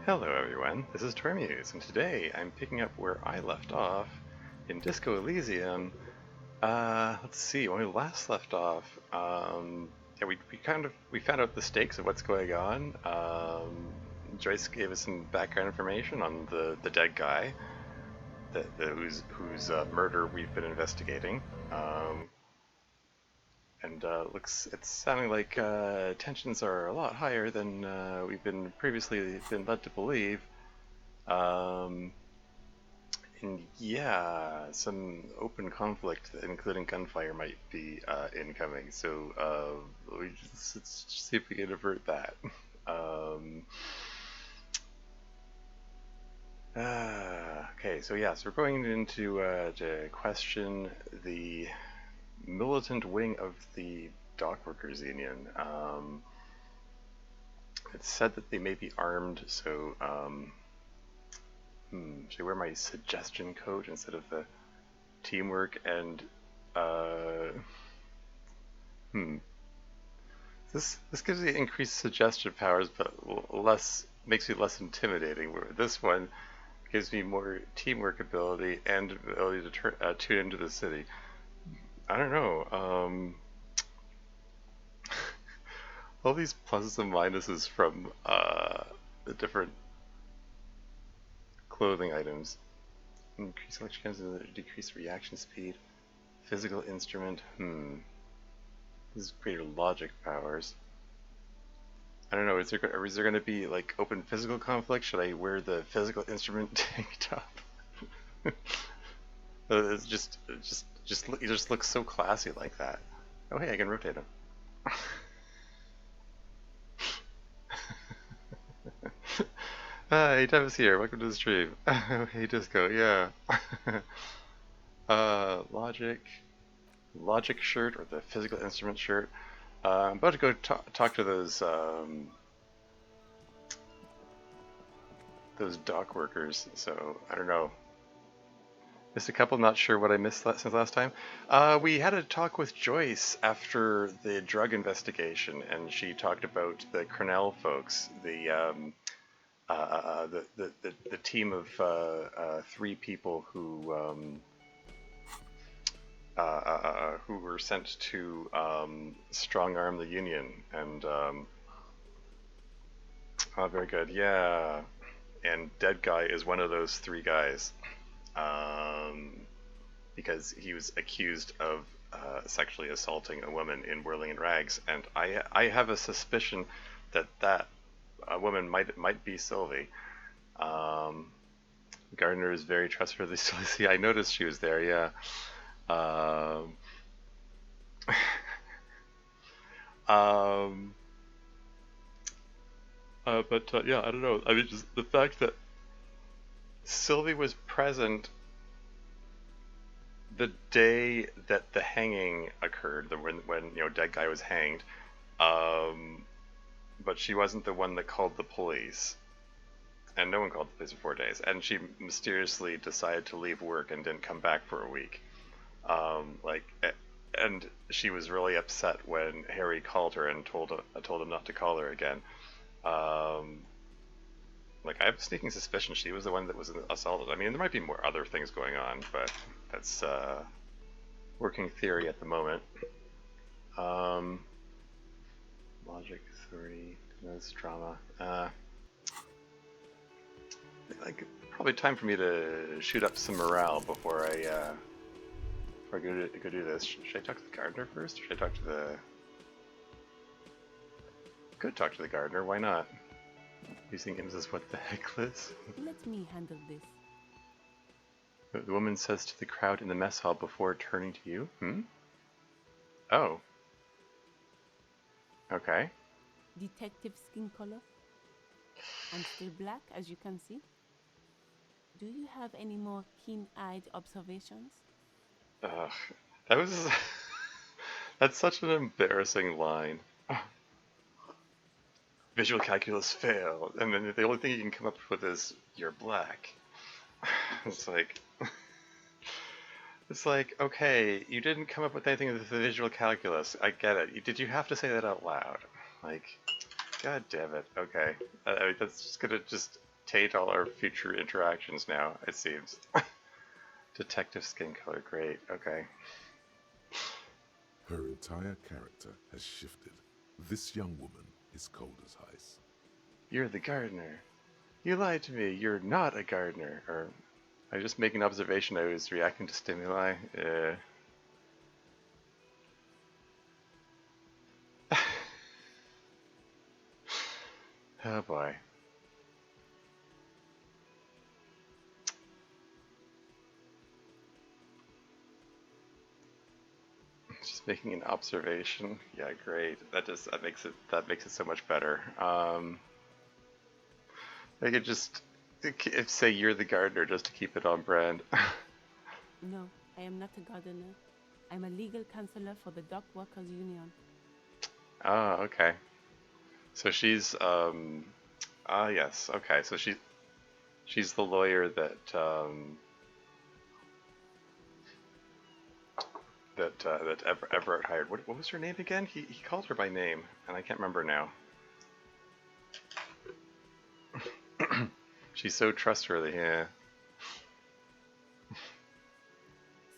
Hello everyone, this is Tormuse, and today I'm picking up where I left off in Disco Elysium. Let's see, when we last left off, yeah, we found out the stakes of what's going on. Joyce gave us some background information on the dead guy, whose murder we've been investigating. And it's sounding like tensions are a lot higher than we've been previously been led to believe. Um, and yeah, some open conflict, including gunfire, might be incoming. So let's see if we can avert that. Um, okay, so yeah, so we're going into to question the militant wing of the Dockworkers Union. It's said that they may be armed, so should I wear my suggestion coat instead of the teamwork and hmm. This gives you increased suggestion powers, but less makes you less intimidating. Where this one gives me more teamwork ability and ability to tune into the city. I don't know. All these pluses and minuses from the different clothing items. Increase selection chances, decrease reaction speed. Physical instrument. This is greater logic powers. I don't know. Is there going to be like open physical conflict? Should I wear the physical instrument tank top? It just looks so classy like that. Oh hey, I can rotate him. Hi, Travis here. Welcome to the stream. Hey, Disco. Yeah. Logic shirt or the physical instrument shirt. I'm about to go talk to those dock workers. So I don't know. Missed a couple. Not sure what I missed since last time. We had a talk with Joyce after the drug investigation, and she talked about the Cornell folks, the team of three people who were sent to strong arm the Union, and oh, very good, yeah. And Dead Guy is one of those three guys, because he was accused of sexually assaulting a woman in Whirling in Rags, and I have a suspicion that woman might be Sylvie. Gardner is very trustworthy. See, I noticed she was there. Yeah. Um, um, but yeah, I don't know. I mean, just the fact that Sylvie was present the day that the hanging occurred, when Dead Guy was hanged, but she wasn't the one that called the police. And no one called the police for 4 days. And she mysteriously decided to leave work and didn't come back for a week. And she was really upset when Harry called her and told him not to call her again. I have a sneaking suspicion she was the one that was assaulted. I mean, there might be more other things going on, but that's working theory at the moment. Logic, authority, knows trauma. Probably time for me to shoot up some morale before I go do this. Should I talk to the gardener first, or should I talk to the... Could talk to the gardener, why not? Using him as what the heck, Liz? Let me handle this. The woman says to the crowd in the mess hall before turning to you. Oh. Okay. Detective skin color. I'm still black, as you can see. Do you have any more keen-eyed observations? Ugh. That was... That's such an embarrassing line. Visual calculus failed, and then the only thing you can come up with is, you're black. It's like, okay, you didn't come up with anything with the visual calculus. I get it. Did you have to say that out loud? Like, God damn it. Okay. I mean, that's just gonna just taint all our future interactions now, it seems. Detective skin color, great. Okay. Her entire character has shifted. This young woman is cold as ice. You're the gardener. You lied to me. You're not a gardener. Or I was just making an observation. I was reacting to stimuli. Oh boy. Just making an observation. Yeah, great. That makes it so much better. I could just say you're the gardener just to keep it on brand. No, I am not a gardener. I'm a legal counselor for the Dock Workers Union. Ah, okay. So she's yes, okay. So she's the lawyer that Everett hired. What was her name again? He called her by name, and I can't remember now. She's so trustworthy. Yeah.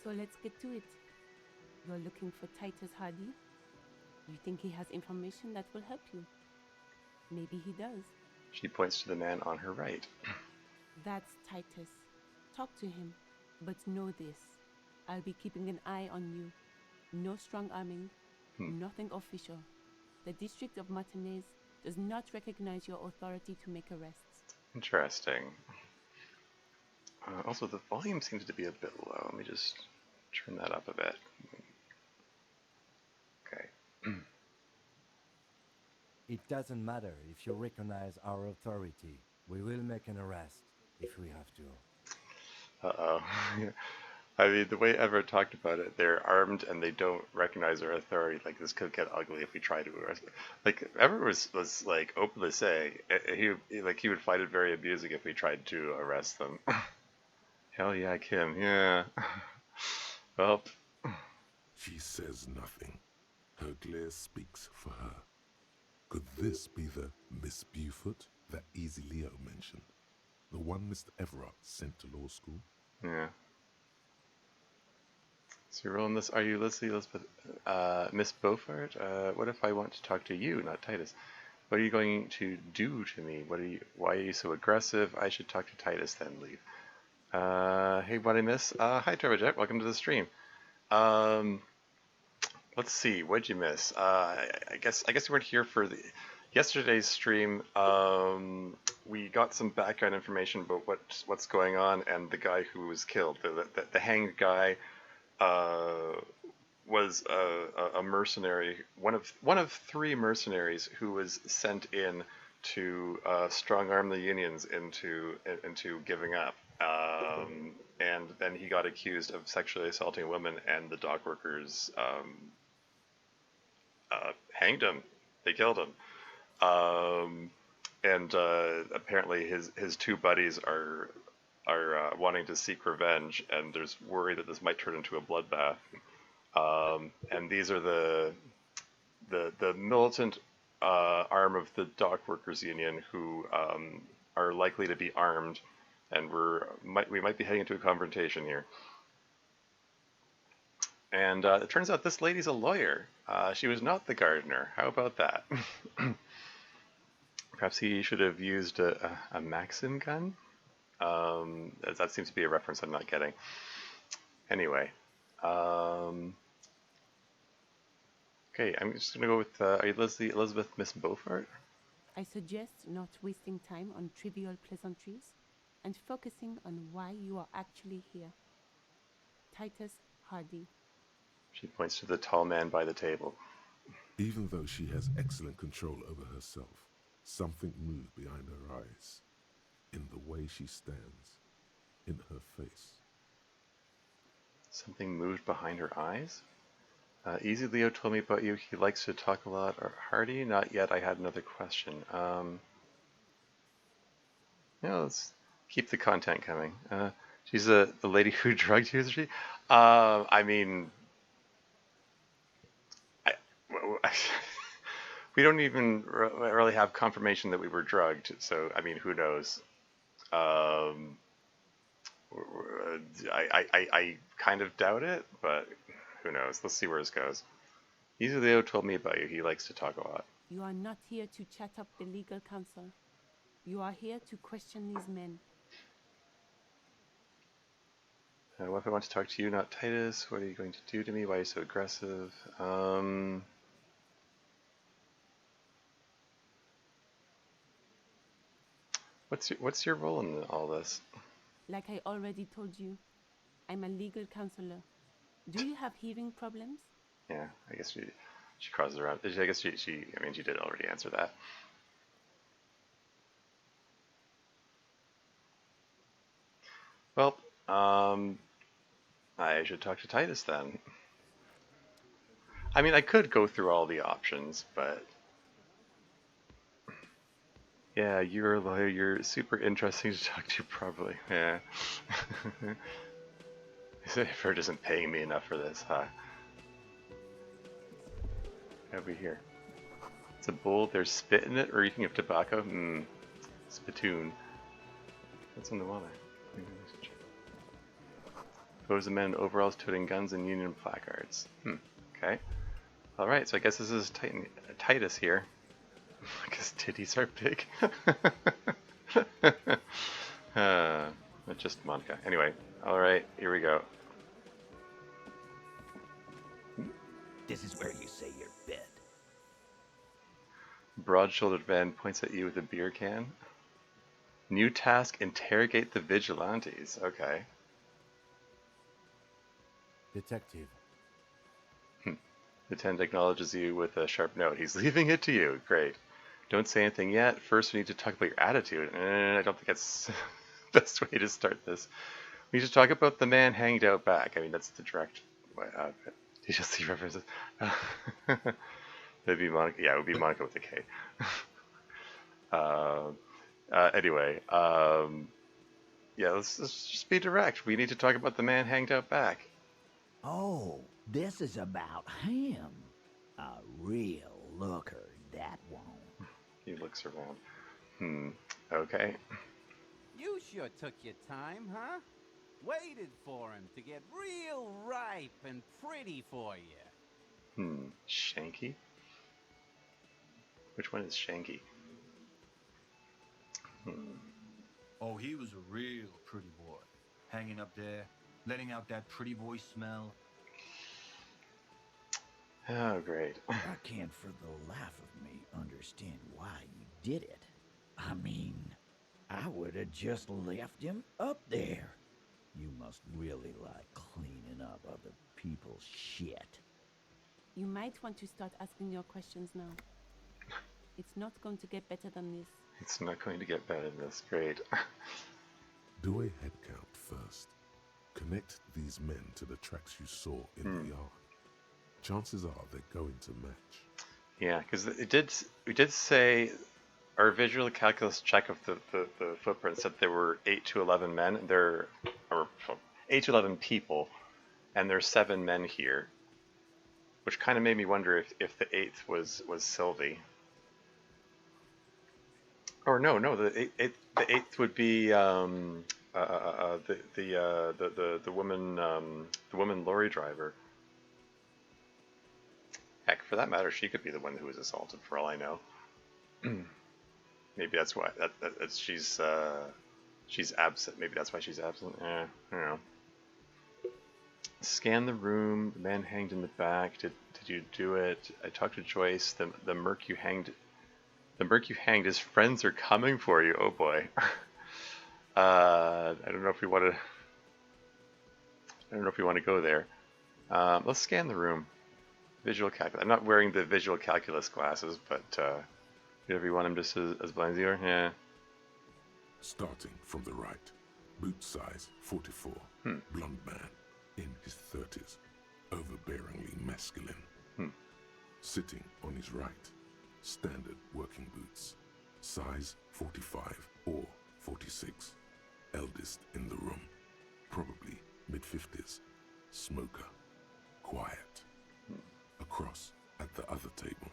So let's get to it. You're looking for Titus Hardy? You think he has information that will help you? Maybe he does. She points to the man on her right. That's Titus. Talk to him. But know this. I'll be keeping an eye on you. No strong arming. Nothing official. The District of Martinez does not recognize your authority to make arrests. Interesting. Also, the volume seems to be a bit low. Let me just turn that up a bit. Okay. It doesn't matter if you recognize our authority. We will make an arrest if we have to. Uh-oh. I mean, the way Everett talked about it, they're armed and they don't recognize our authority. Like, this could get ugly if we try to arrest them. Like, Everett was like openly saying he would find it very amusing if we tried to arrest them. Hell yeah, Kim. Yeah. Well. She says nothing. Her glare speaks for her. Could this be the Miss Beaufort that Easy Leo mentioned? The one Mr. Everett sent to law school? Yeah. So you're rolling this. Are you Elizabeth? Miss Beaufort? What if I want to talk to you, not Titus? What are you going to do to me? Why are you so aggressive? I should talk to Titus then, leave. Hey, what I miss? Hi, Turbojet. Welcome to the stream. Let's see. What'd you miss? I guess you weren't here for yesterday's stream. We got some background information about what's going on, and the guy who was killed, the hanged guy, was a mercenary, one of three mercenaries who was sent in to strong arm the unions into giving up. And then he got accused of sexually assaulting a woman, and the dock workers hanged him. They killed him. And apparently his two buddies are wanting to seek revenge, and there's worry that this might turn into a bloodbath. And these are the militant arm of the dock workers union who are likely to be armed, and we might be heading into a confrontation here. And it turns out this lady's a lawyer. She was not the gardener. How about that? Perhaps he should have used a Maxim gun? That seems to be a reference I'm not getting. Anyway. Okay, I'm just going to go with, are you Elizabeth Miss Beaufort? I suggest not wasting time on trivial pleasantries and focusing on why you are actually here. Titus Hardy. She points to the tall man by the table. Even though she has excellent control over herself, something moved behind her eyes, in the way she stands, in her face. Something moved behind her eyes? Easy Leo told me about you. He likes to talk a lot. Or Hardy? Not yet. I had another question. Let's keep the content coming. She's the lady who drugged you, is she? I mean... we don't even really have confirmation that we were drugged. So I mean, who knows? Um, I kind of doubt it, but who knows? Let's see where this goes. Leo told me about you. He likes to talk a lot. You are not here to chat up the legal counsel. You are here to question these men. What if I want to talk to you, not Titus? What are you going to do to me? Why are you so aggressive? What's your role in all this? Like I already told you, I'm a legal counselor. Do you have hearing problems? Yeah, I guess she crosses around. I guess she I mean, she did already answer that. Well, I should talk to Titus then. I mean, I could go through all the options, but yeah, you're a lawyer. You're super interesting to talk to, probably. Yeah. Ferd isn't paying me enough for this, huh? Over here. It's a bowl. There's spit in it, reeking of tobacco. Spittoon. What's in the water? Photos of men in overalls toting guns and Union placards. Okay. Alright, so I guess this is Titus here. Because titties are big. Just Monica. Anyway, alright, here we go. This is where you say your bit. Broad-shouldered man points at you with a beer can. New task, interrogate the vigilantes. Okay. Detective. Lieutenant acknowledges you with a sharp note. He's leaving it to you. Great. Don't say anything yet. First, we need to talk about your attitude. I don't think that's the best way to start this. We need to talk about the man hanged out back. I mean, that's the direct way out of it. You just see references. It'd be Monica. Yeah, it would be Monica with a K. Anyway, yeah, let's just be direct. We need to talk about the man hanged out back. Oh, this is about him. A real looker, that one. He looks around. Okay. You sure took your time, huh? Waited for him to get real ripe and pretty for you. Shanky? Which one is Shanky? Oh, he was a real pretty boy. Hanging up there, letting out that pretty boy smell. Oh, great. I can't for the life of me understand why you did it. I mean, I would have just left him up there. You must really like cleaning up other people's shit. You might want to start asking your questions now. It's not going to get better than this. It's not going to get better than this. Great. Do a head count first. Connect these men to the tracks you saw in the yard. Chances are they're going to match. Yeah, because we did say our visual calculus check of the footprint said there were 8 to 11 men. Or 8 to 11 people, and there's 7 men here, which kind of made me wonder if the 8th was Sylvie. Or no, the 8th would be the woman lorry driver. Heck, for that matter, she could be the one who was assaulted. For all I know. Maybe that's why she's absent. Maybe that's why she's absent. I don't know. Scan the room. The man hanged in the back. Did you do it? I talked to Joyce. The merc you hanged. The merc you hanged. His friends are coming for you. Oh boy. I don't know if we want to. I don't know if we want to go there. Let's scan the room. Visual calculus. I'm not wearing the visual calculus glasses, but if you want him just as blind as you are, yeah. Starting from the right. Boot size 44. Blonde man in his 30s. Overbearingly masculine. Sitting on his right. Standard working boots. Size 45 or 46. Eldest in the room. Probably mid-50s. Smoker. Quiet. Across at the other table.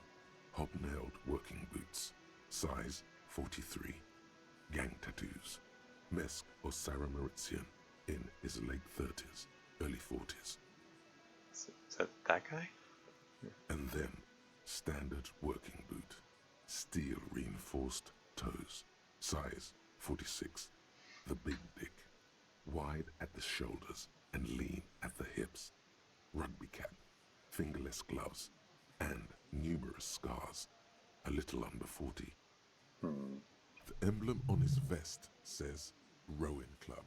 hobnailed working boots, size 43, gang tattoos, Mesk or Sarah Mauritian in his late 30s, early 40s. Is that guy? And then, standard working boot, steel reinforced toes, size 46, the big dick, wide at the shoulders and lean at the hips, rugby cap, fingerless gloves, and numerous scars, a little under 40. The emblem on his vest says Rowing Club.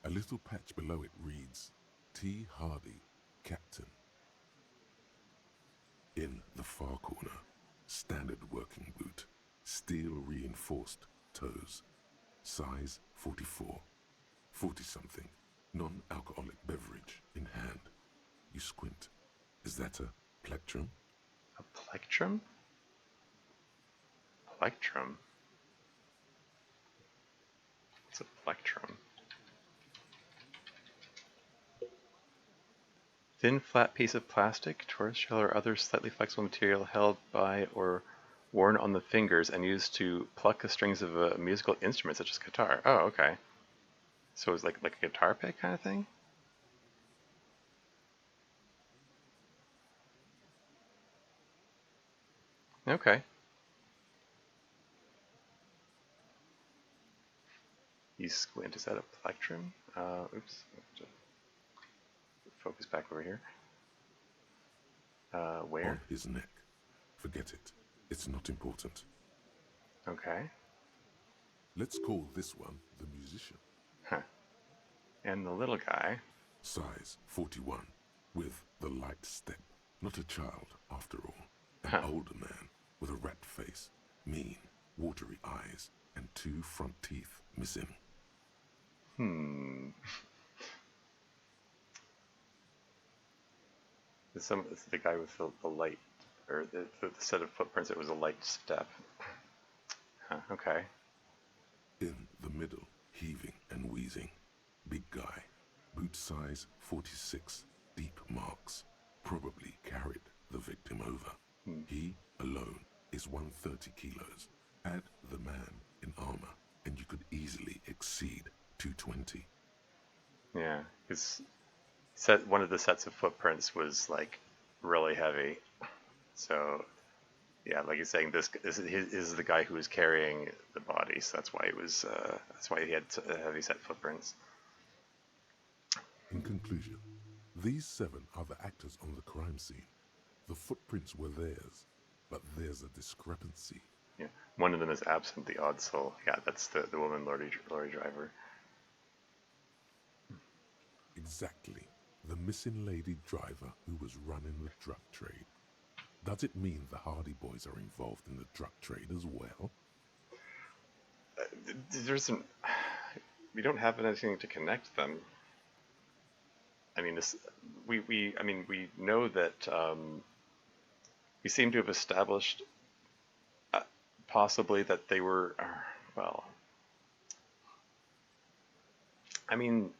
A little patch below it reads T. Hardy, Captain. In the far corner, standard working boot, steel reinforced toes, size 44, 40-something, non-alcoholic beverage in hand. You squint. Is that a plectrum? A plectrum? Plectrum? What's a plectrum? Thin, flat piece of plastic, tortoiseshell or other slightly flexible material held by or worn on the fingers and used to pluck the strings of a musical instrument such as guitar. Oh, okay. So it's like a guitar pick kind of thing? Okay. You squint. Is that a plectrum? Oops. Focus back over here. Where? On his neck. Forget it. It's not important. Okay. Let's call this one the musician. Huh. And the little guy. Size 41, with the light step. Not a child, after all. An older man with a rat face, mean, watery eyes, and 2 front teeth missing. It's the guy with the light, or the set of footprints. It was a light step. Huh, okay. In the middle, heaving and wheezing. Big guy. Boot size 46, deep marks. Probably carried the victim over. He alone is 130 kilos. Add the man in armor, and you could easily exceed 220. Yeah, his one of the sets of footprints was like really heavy. So yeah, like you're saying, this is the guy who was carrying the body. So that's why he had heavy set footprints. In conclusion, these 7 are the actors on the crime scene. The footprints were theirs, but there's a discrepancy. Yeah, one of them is absent, the odd soul. Yeah, that's the woman lorry driver. Exactly. The missing lady driver who was running the drug trade. Does it mean the Hardy Boys are involved in the drug trade as well? We don't have anything to connect them. I mean, we know that we seem to have established possibly that they were, well, I mean,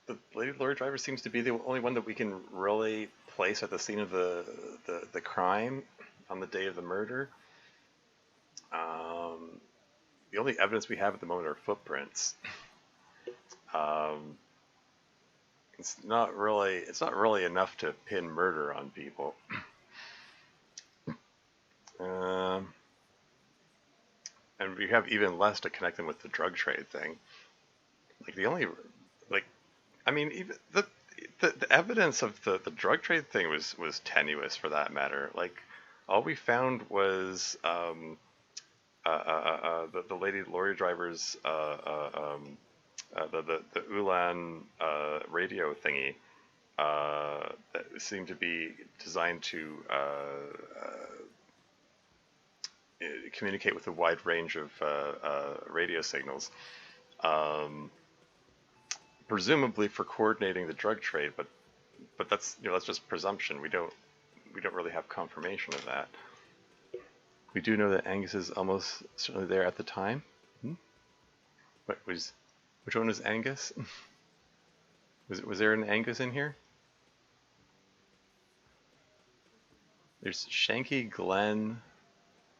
the lady lorry driver seems to be the only one that we can really place at the scene of the crime on the day of the murder. The only evidence we have at the moment are footprints. It's not really enough to pin murder on people. And we have even less to connect them with the drug trade thing. Like even the evidence of the drug trade thing was tenuous for that matter. Like all we found was the lady lorry driver's the Ulan radio thingy that seemed to be designed to communicate with a wide range of radio signals, presumably for coordinating the drug trade. But that's that's just presumption. We don't really have confirmation of that. We do know that Angus is almost certainly there at the time. Which one was Angus? Was there an Angus in here? There's Shanky, Glenn,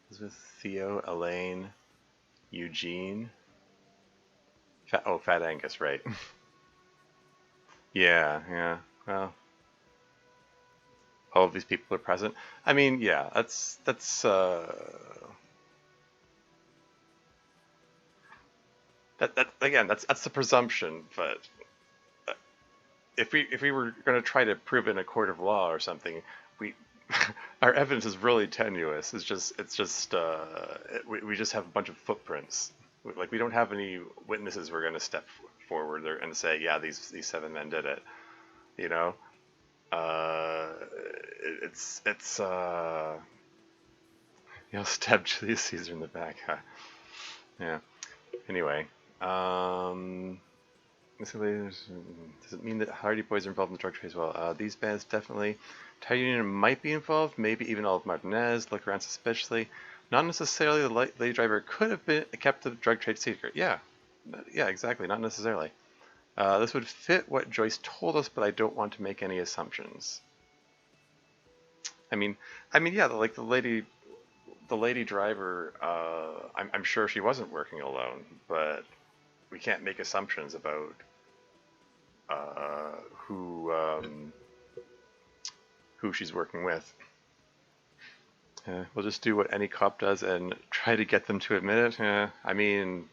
Elizabeth, Theo, Elaine, Eugene. Fat Angus, right? Yeah. Well, all of these people are present. I mean, yeah, that's that again, that's the presumption. But if we were going to try to prove it in a court of law or something, we our evidence is really tenuous. It's just we just have a bunch of footprints. Like, we don't have any witnesses who are going to step forward and say, yeah, these 7 men did it. You know, it's stab Julius Caesar in the back. Huh? Yeah. Anyway, does it mean that Hardy Boys are involved in the drug trade as well? These bands definitely. Tiger Union might be involved, maybe even all of Martinez. Look around suspiciously. Not necessarily the lady driver could have kept the drug trade secret. Yeah, exactly. Not necessarily. This would fit what Joyce told us, but I don't want to make any assumptions. I mean, yeah, like the lady driver. I'm sure she wasn't working alone, but we can't make assumptions about who she's working with. We'll just do what any cop does and try to get them to admit it. I mean,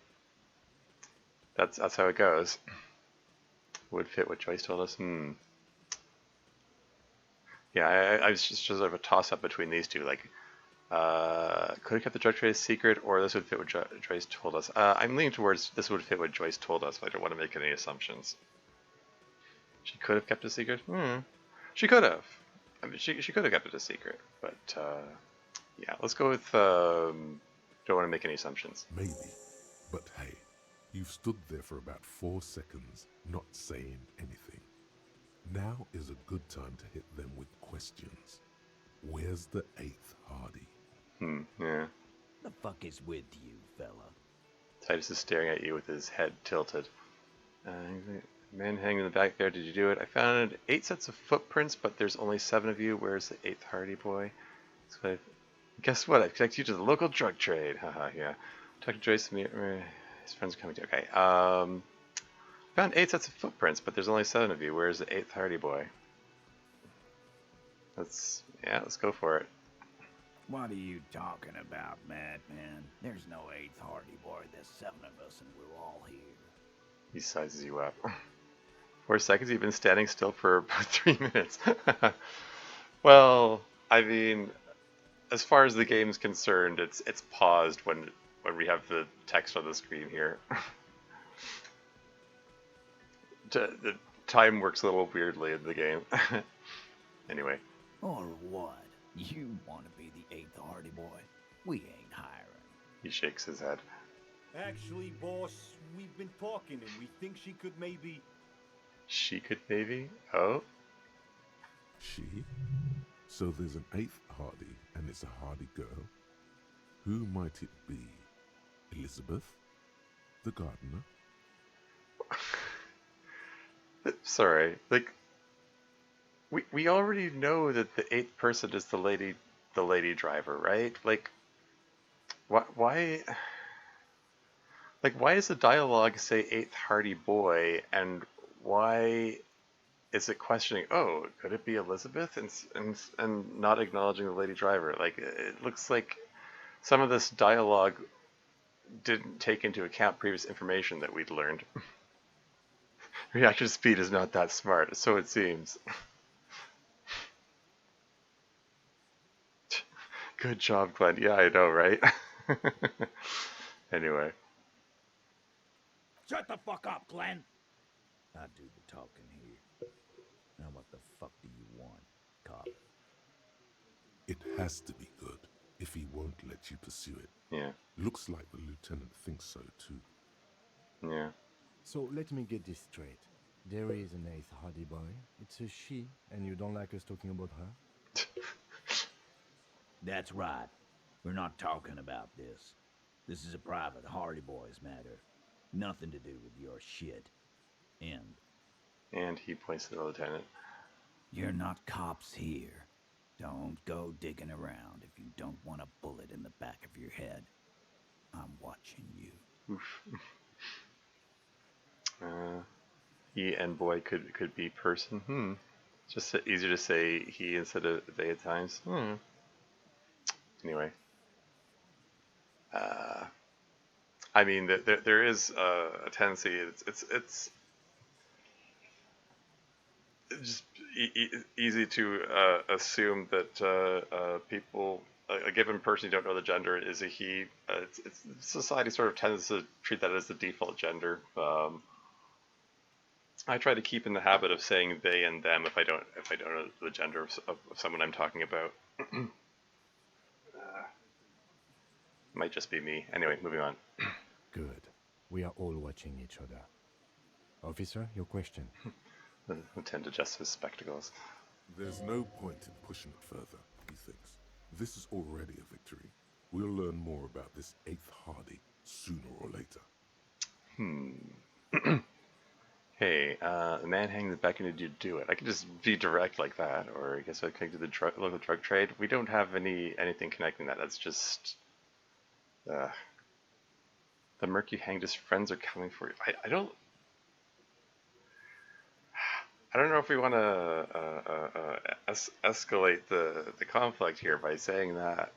that's how it goes. Would fit what Joyce told us. Yeah, I was just sort of a toss-up between these two. Like, could have kept the drug trade secret, or this would fit what Joyce told us. I'm leaning towards this would fit what Joyce told us, but I don't want to make any assumptions. She could have kept a secret? She could have. I mean, she could have kept it a secret, but yeah, let's go with don't want to make any assumptions. Maybe, but hey, you've stood there for about 4 seconds, not saying anything. Now is a good time to hit them with questions. Where's the 8th Hardy? Yeah. The fuck is with you, fella? Titus is staring at you with his head tilted. Man hanging in the back there, did you do it? I found 8 sets of footprints, but there's only 7 of you. Where's the 8th Hardy boy? So guess what? I connect you to the local drug trade. Haha, yeah. Talk to Joyce. His friends are coming too. Okay. Found 8 sets of footprints, but there's only 7 of you. Where's the 8th Hardy boy? Let's go for it. What are you talking about, madman? There's no 8th Hardy boy. There's 7 of us, and we're all here. He sizes you up. 4 seconds? You've been standing still for about 3 minutes. Well, I mean, as far as the game's concerned, it's paused when we have the text on the screen here. The time works a little weirdly in the game. Anyway. Or what? You want to be the 8th Hardy boy? We ain't hiring. He shakes his head. Actually, boss, we've been talking and we think she could maybe... She could maybe? Oh? She? So there's an 8th Hardy, and it's a Hardy girl? Who might it be? Elizabeth? The gardener? Sorry, like... We already know that the 8th person is the lady driver, right? Like, why... Like, why does the dialogue say 8th Hardy boy, and why is it questioning, oh, could it be Elizabeth, and not acknowledging the lady driver? Like, it looks like some of this dialogue didn't take into account previous information that we'd learned. Reaction speed is not that smart, so it seems. Good job, Glenn. Yeah, I know, right? Anyway. Shut the fuck up, Glenn! I do the talking here. Now what the fuck do you want, cop? It has to be good, if he won't let you pursue it. Yeah. Looks like the lieutenant thinks so, too. Yeah. So let me get this straight. There is an 8th Hardy boy. It's a she, and you don't like us talking about her? That's right. We're not talking about this. This is a private Hardy Boys matter. Nothing to do with your shit. End. And he points to the lieutenant. You're not cops here. Don't go digging around if you don't want a bullet in the back of your head. I'm watching you. Oof. He and boy could be person. It's just easier to say he instead of they at times. Anyway. I mean, there is a tendency. It's just easy to assume that people, a given person you don't know the gender is a he. Society sort of tends to treat that as the default gender. I try to keep in the habit of saying they and them if I don't know the gender of someone I'm talking about. Might just be me. Anyway, moving on. Good. We are all watching each other. Officer, your question. Tend to adjust his spectacles. There's no point in pushing it further, he thinks. This is already a victory. We'll learn more about this 8th Hardy sooner or later. Hey, the man hanging the back end, did you do it? I can just be direct like that, or I guess I connect to the local drug trade. We don't have anything connecting that. That's just the merc you hanged his friends are coming for you. I don't know if we want to escalate the conflict here by saying that.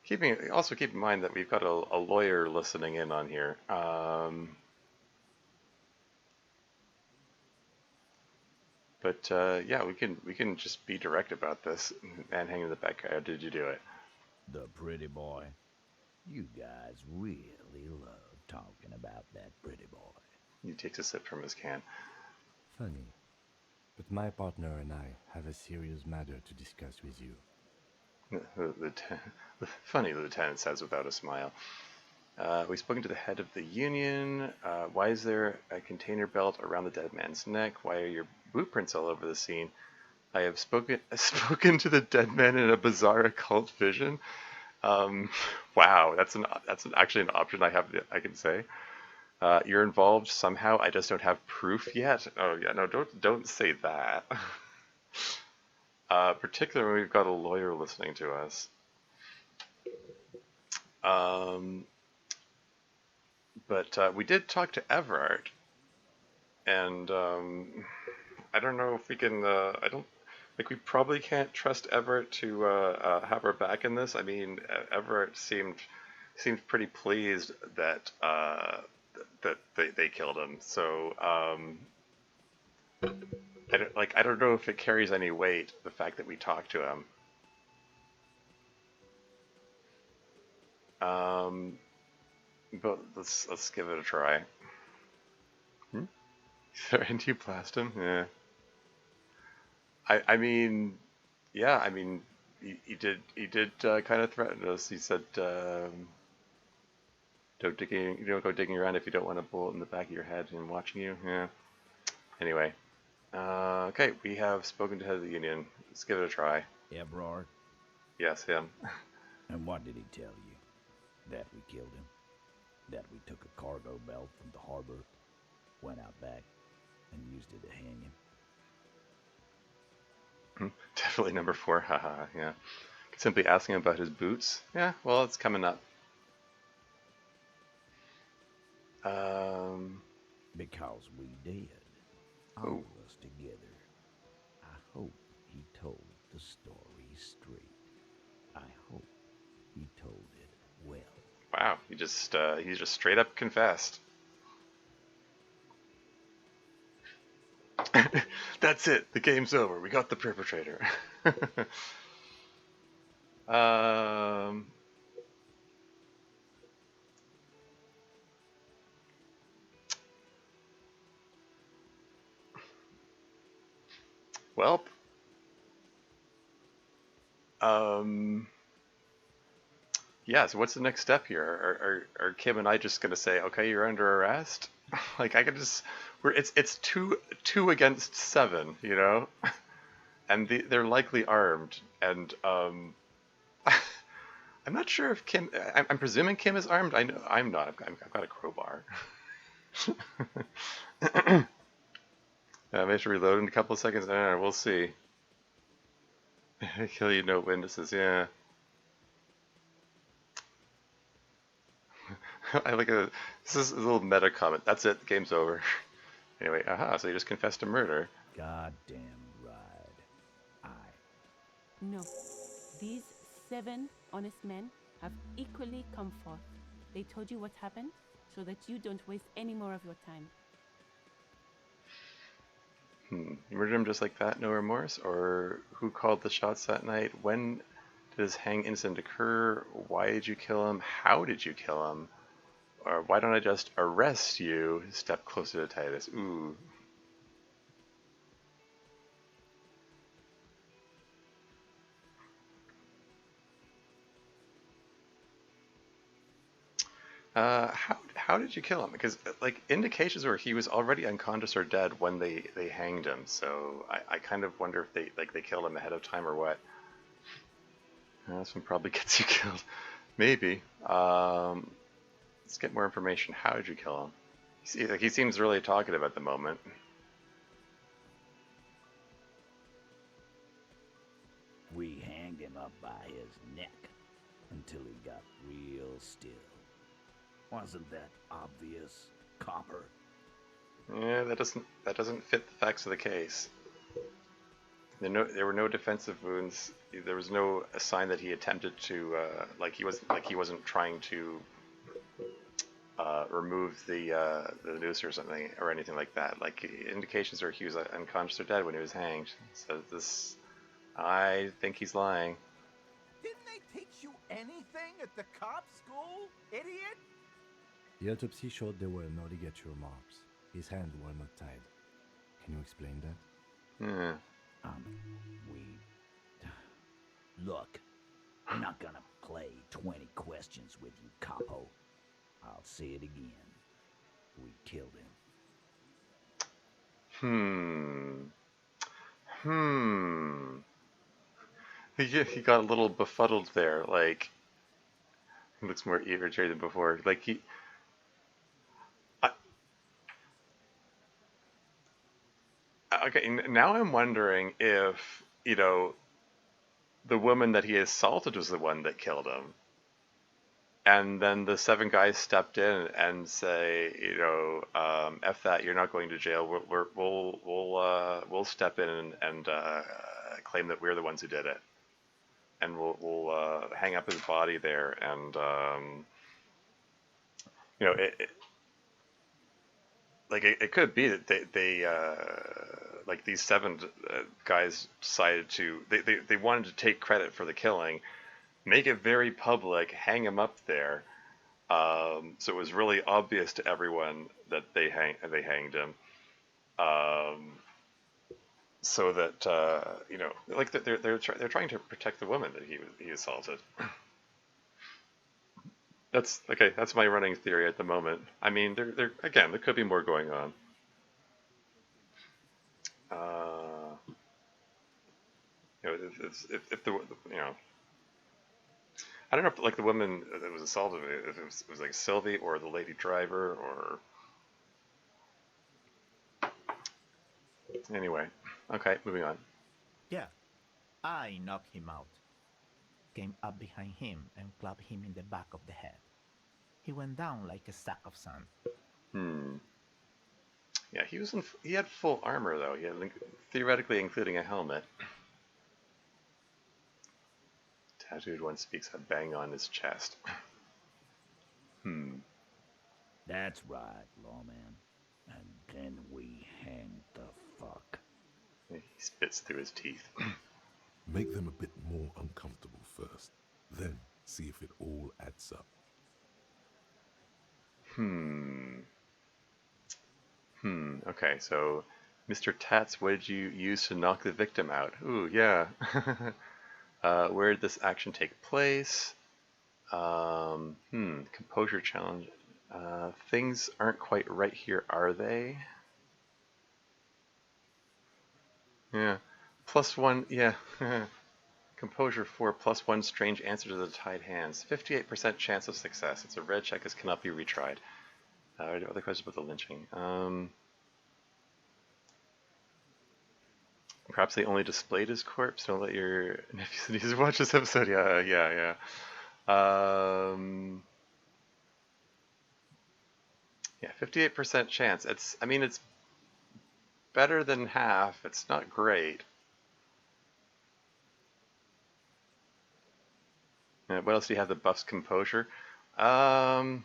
Keep in mind that we've got a lawyer listening in on here. But yeah, we can just be direct about this. Man hanging in the back. How did you do it? The pretty boy. You guys really love talking about that pretty boy. He takes a sip from his can. Funny. But my partner and I have a serious matter to discuss with you. Funny, the lieutenant says without a smile. We've spoken to the head of the union. Why is there a container belt around the dead man's neck? Why are your boot prints all over the scene? I have spoken to the dead man in a bizarre occult vision. Wow, that's actually an option I can say. You're involved somehow. I just don't have proof yet. Oh yeah, no, don't say that. Particularly when we've got a lawyer listening to us. But we did talk to Everard, and I don't know if we can. We probably can't trust Everett to have our back in this. I mean, Everett seemed pretty pleased that they killed him. So I don't know if it carries any weight, the fact that we talked to him. But let's give it a try. And you blast him? Yeah. I mean, yeah. I mean, he did kind of threaten us. He said, "Don't go digging around if you don't want a bullet in the back of your head and watching you." Yeah. Anyway, okay, we have spoken to the head of the union. Let's give it a try. Ebrard? Yes, him. And what did he tell you? That we killed him? That we took a cargo belt from the harbor, went out back, and used it to hang him? Definitely number 4, haha, yeah. Simply asking him about his boots? Yeah, well, it's coming up. Because we did. All of us together. I hope he told the story straight. I hope he told it well. Wow, he just straight up confessed. That's it. The game's over. We got the perpetrator. Well, yeah. So what's the next step here? Are Kim and I just gonna say, okay, you're under arrest? Like I could just, it's two against 7, you know, and they're likely armed, and I'm not sure if Kim. I'm presuming Kim is armed. I know I'm not. I've got a crowbar. I may have to reload in a couple of seconds. I don't know, we'll see. Kill you, no witnesses, yeah. I like a. This is a little meta comment. That's it, game's over. Anyway, aha, so you just confessed to murder. Goddamn right. No. These 7 honest men have equally come forth. They told you what happened so that you don't waste any more of your time. You murdered him just like that, no remorse? Or who called the shots that night? When did this hang incident occur? Why did you kill him? How did you kill him? Or why don't I just arrest you? Step closer to Titus. Ooh. How did you kill him? Because like indications were he was already unconscious or dead when they hanged him. So I kind of wonder if they killed him ahead of time or what. This one probably gets you killed. Maybe. Let's get more information. How did you kill him? He seems really talkative at the moment. We hanged him up by his neck until he got real still. Wasn't that obvious, Copper? Yeah, that doesn't fit the facts of the case. There were no defensive wounds. There was no sign that he attempted to he wasn't trying to remove the noose or something or anything like that. Like indications are he was unconscious or dead when he was hanged. So I think he's lying. Didn't they teach you anything at the cop school, idiot? The autopsy showed there were no ligature marks. His hands were not tied. Can you explain that? Yeah. Look, I'm not gonna play 20 questions with you, Capo. I'll say it again. We killed him. He got a little befuddled there. Like he looks more irritated than before. Like okay, now I'm wondering if, the woman that he assaulted was the one that killed him. And then the 7 guys stepped in and say, F that, you're not going to jail. We'll step in and claim that we're the ones who did it. And we'll hang up his body there. And, it could be that they like these 7 guys decided to, they wanted to take credit for the killing, make it very public, hang him up there, so it was really obvious to everyone that they hanged him, so that they're trying to protect the woman that he assaulted. That's okay. That's my running theory at the moment. I mean, there could be more going on. If the I don't know if the woman that was assaulted, if it was like Sylvie or the lady driver or anyway. Okay, moving on. Yeah, I knocked him out. Came up behind him and clapped him in the back of the head. He went down like a sack of sand. Yeah, he had full armor though. He had theoretically including a helmet. Tattooed one speaks a bang on his chest. That's right, lawman. And then we hanged the fuck. He spits through his teeth. Make them a bit more uncomfortable first, then see if it all adds up. Okay, so Mr. Tats, what did you use to knock the victim out? Ooh, yeah. Where did this action take place? Composure challenge. Things aren't quite right here, are they? Yeah. +1, yeah. Composure 4, +1 strange answer to the tied hands. 58% chance of success. It's a red check. This cannot be retried. Other questions about the lynching. Perhaps they only displayed his corpse. Don't let your nephews and nieces watch this episode. Yeah. Yeah, 58% chance. I mean, it's better than half. It's not great. What else do you have that buffs composure? I'm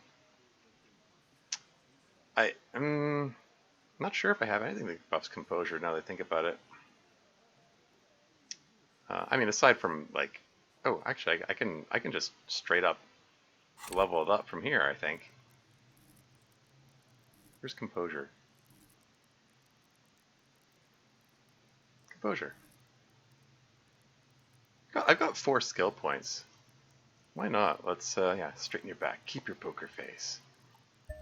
not sure if I have anything that buffs composure now that I think about it. I mean, aside from like, oh, actually, I can just straight up level it up from here, I think. Where's composure? Composure. I've got 4 skill points. Why not? Let's, yeah, straighten your back. Keep your poker face.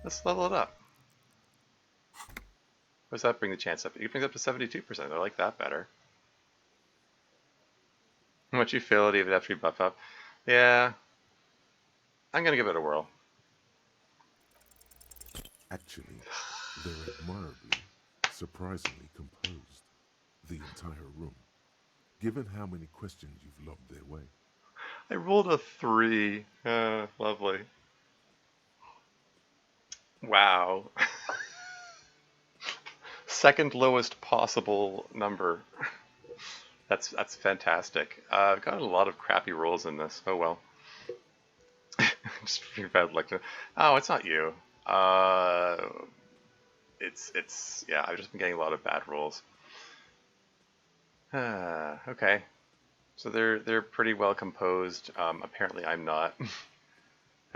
Let's level it up. What does that bring the chance up? It brings up to 72%. I like that better. Much utility of it after you buff up. Yeah. I'm gonna give it a whirl. Actually, they're admirably, surprisingly composed. The entire room. Given how many questions you've lobbed their way. I rolled a 3. Lovely. Wow. Second lowest possible number. That's fantastic. I've got a lot of crappy rolls in this. Oh well. Just your bad luck. Oh, it's not you. It's yeah. I've just been getting a lot of bad rolls. Okay. So they're pretty well composed. Apparently I'm not.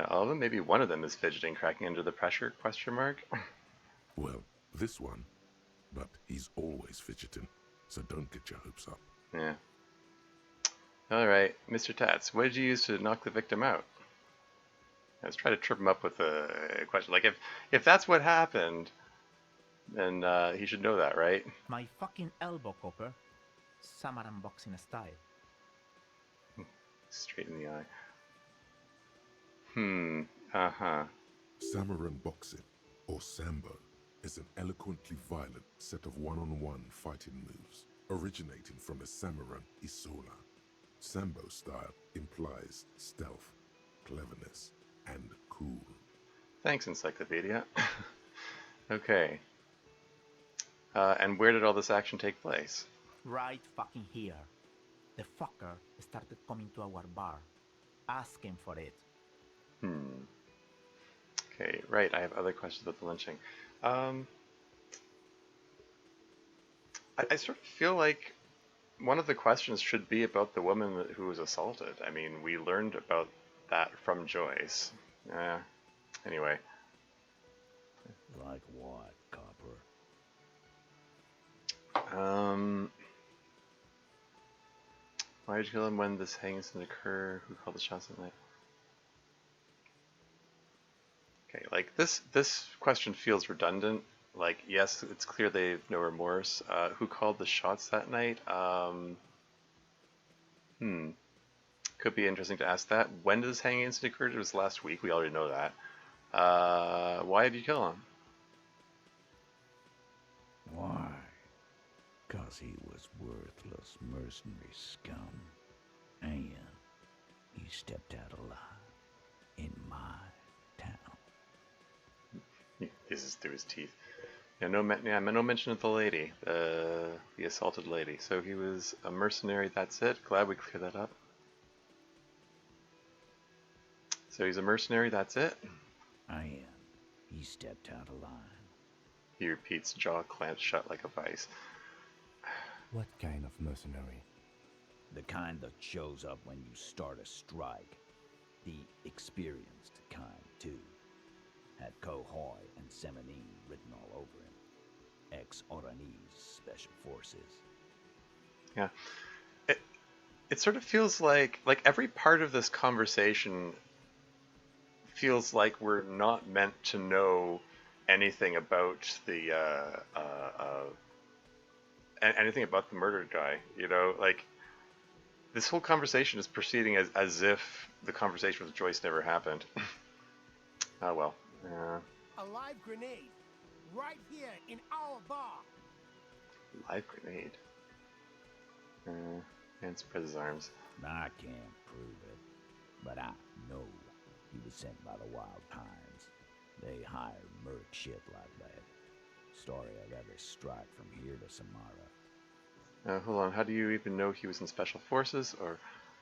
All of them. Maybe one of them is fidgeting, cracking under the pressure? Question mark. Well, this one. But he's always fidgeting, so don't get your hopes up. Yeah. Alright, Mr. Tats, what did you use to knock the victim out? Let's try to trip him up with a question. Like, if that's what happened, then he should know that, right? My fucking elbow, Copper. Samaran boxing style. Straight in the eye. Samaran boxing, or Sambo, is an eloquently violent set of one-on-one fighting moves, originating from the Samaran Isola. Sambo style implies stealth, cleverness, and cool. Thanks, Encyclopedia. Okay. And where did all this action take place? Right fucking here. The fucker started coming to our bar. Ask him for it. Okay, right, I have other questions about the lynching. I sort of feel like one of the questions should be about the woman who was assaulted. I mean, we learned about that from Joyce. Anyway. Like what, Copper? Why did you kill him when this hangings didn't occur? Who called the shots at night? Okay, like this question feels redundant. Like, yes, it's clear they have no remorse. Who called the shots that night? Could be interesting to ask that. When did this hanging incident occur? It was last week. We already know that. Why did you kill him? Why? 'Cause he was worthless mercenary scum. And he stepped out alive in my town. He hisses through his teeth. Yeah, no mention of the lady, the assaulted lady. So he was a mercenary. That's it. Glad we cleared that up. So he's a mercenary. That's it. And he stepped out of line. He repeats, jaw clamped shut like a vice. What kind of mercenary? The kind that shows up when you start a strike. The experienced kind, too. Had Cohoy and Seminine written all over him. Ex-Oranese Special Forces. Yeah. It sort of feels like every part of this conversation feels like we're not meant to know anything about the anything about the murdered guy, you know, like this whole conversation is proceeding as if the conversation with Joyce never happened. Oh well. A live grenade. Right here in our bar. Live grenade. And spreads his arms. I can't prove it, but I know he was sent by the Wild Pines. They hire merc shit like that. Story of every strike from here to Samara. Hold on, how do you even know he was in Special Forces? Or,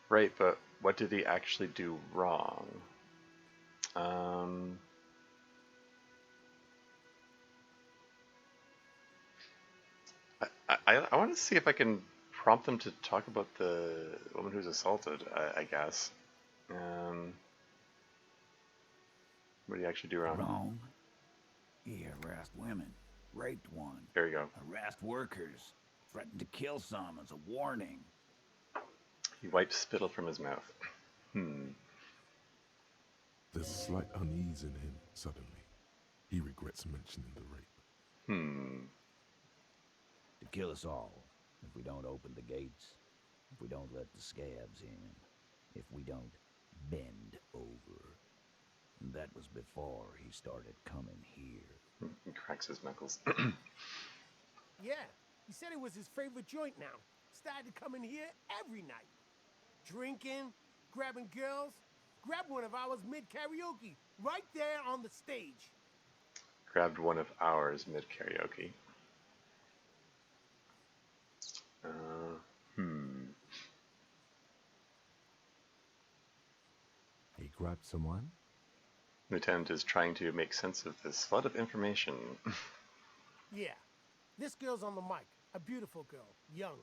right, but what did he actually do wrong? I want to see if I can prompt them to talk about the woman who's assaulted, I guess. What did he actually do wrong? Wrong? He harassed women, raped one. There you go. Harassed workers, threatened to kill some as a warning. He wiped spittle from his mouth. There's a slight unease in him suddenly. He regrets mentioning the rape. To kill us all, if we don't open the gates, if we don't let the scabs in, if we don't bend over. And that was before he started coming here. He cracks his knuckles. Yeah, he said it was his favorite joint now. Started coming here every night. Drinking, grabbing girls. Grabbed one of ours mid-karaoke, right there on the stage. Grabbed one of ours mid-karaoke. He grabbed someone? Lieutenant is trying to make sense of this flood of information. Yeah, this girl's on the mic. A beautiful girl, young.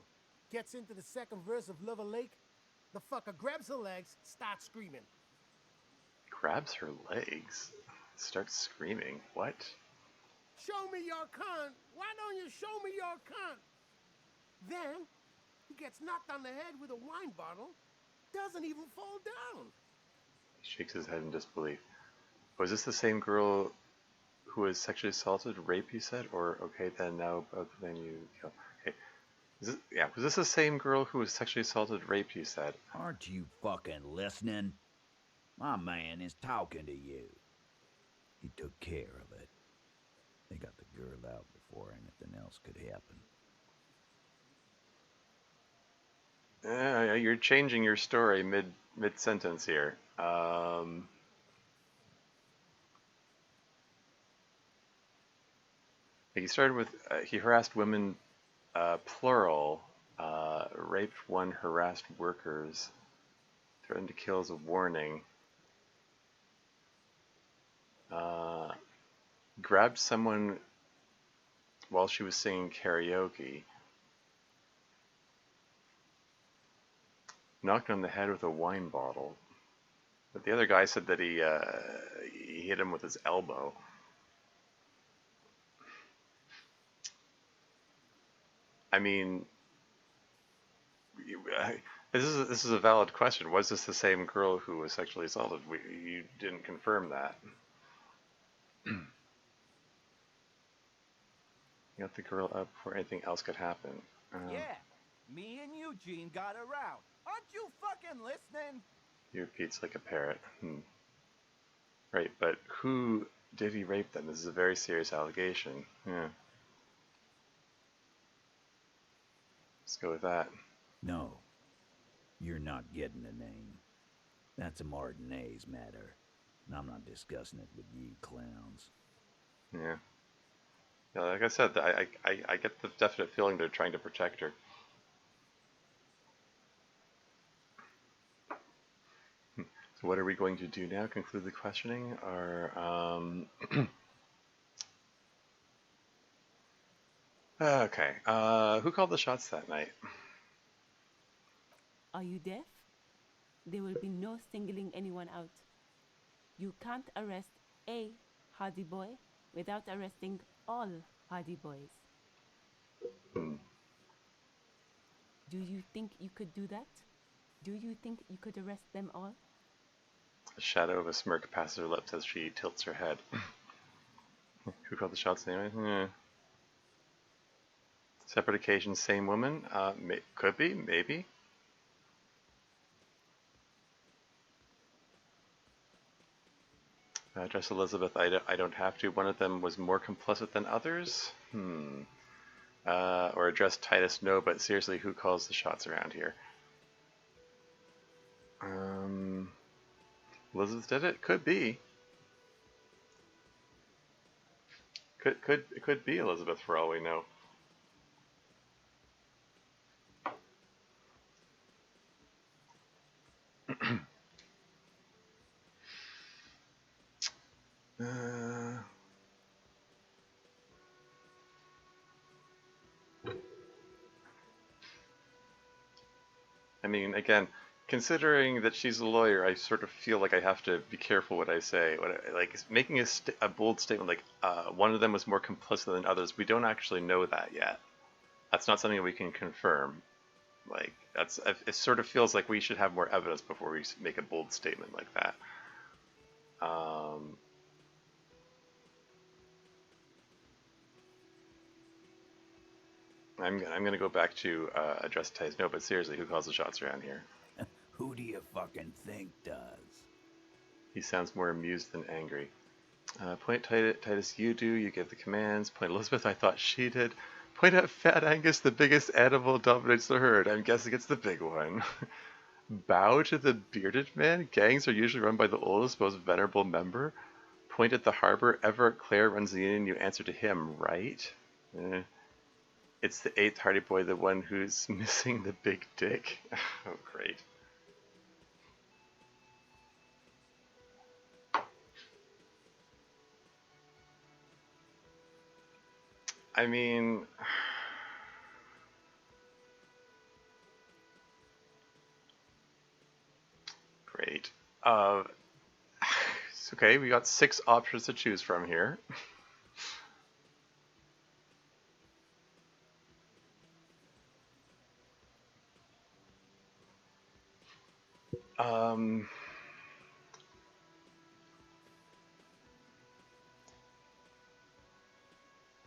Gets into the second verse of Lover Lake. The fucker grabs her legs, starts screaming. Grabs her legs? Starts screaming. What? Show me your cunt! Why don't you show me your cunt? Then, he gets knocked on the head with a wine bottle. Doesn't even fall down. He shakes his head in disbelief. Was this the same girl who was sexually assaulted, raped, you said? Or, okay, then now, then you kill. Okay. Was this the same girl who was sexually assaulted, raped, you said? Aren't you fucking listening? My man is talking to you. He took care of it. They got the girl out before anything else could happen. You're changing your story mid-sentence here. He started with, he harassed women, plural, raped one, harassed workers, threatened to kill as a warning, grabbed someone while she was singing karaoke, knocked on the head with a wine bottle. But the other guy said that he hit him with his elbow. I mean, this is a valid question. Was this the same girl who was sexually assaulted? You didn't confirm that. You got the girl up before anything else could happen. Yeah, me and Eugene got around. Aren't you fucking listening? He repeats like a parrot. Right, but who did he rape then? This is a very serious allegation. Yeah. Let's go with that. No, you're not getting a name. That's a Martinez matter, and I'm not discussing it with you clowns. Yeah. Yeah, like I said, I get the definite feeling they're trying to protect her. So what are we going to do now? Conclude the questioning? Or, okay. Who called the shots that night? Are you deaf? There will be no singling anyone out. You can't arrest a Hardy Boy without arresting all Hardy Boys. Do you think you could do that? Do you think you could arrest them all? A shadow of a smirk passes her lips as she tilts her head. Who called the shots anyway? Separate occasions, same woman? Could be, maybe. Address Elizabeth, I don't have to. One of them was more complicit than others? Or address Titus, no, but seriously, who calls the shots around here? Elizabeth did it? Could be. It could be Elizabeth for all we know. I mean, again, considering that she's a lawyer, I sort of feel like I have to be careful what I say. Like making a bold statement like one of them was more complicit than others. We don't actually know that yet. That's not something we can confirm. Like it sort of feels like we should have more evidence before we make a bold statement like that. I'm gonna go back to address Titus. No, but seriously, who calls the shots around here? Who do you fucking think does? He sounds more amused than angry. Point Titus, you do. You give the commands. Point Elizabeth, I thought she did. Point at Fat Angus, the biggest animal dominates the herd. I'm guessing it's the big one. Bow to the bearded man. Gangs are usually run by the oldest, most venerable member. Point at the harbor. Everett Clare runs the union. You answer to him, right? It's the 8th Hardy Boy, the one who's missing the big dick. Oh, great. I mean, great. It's okay, we got 6 options to choose from here.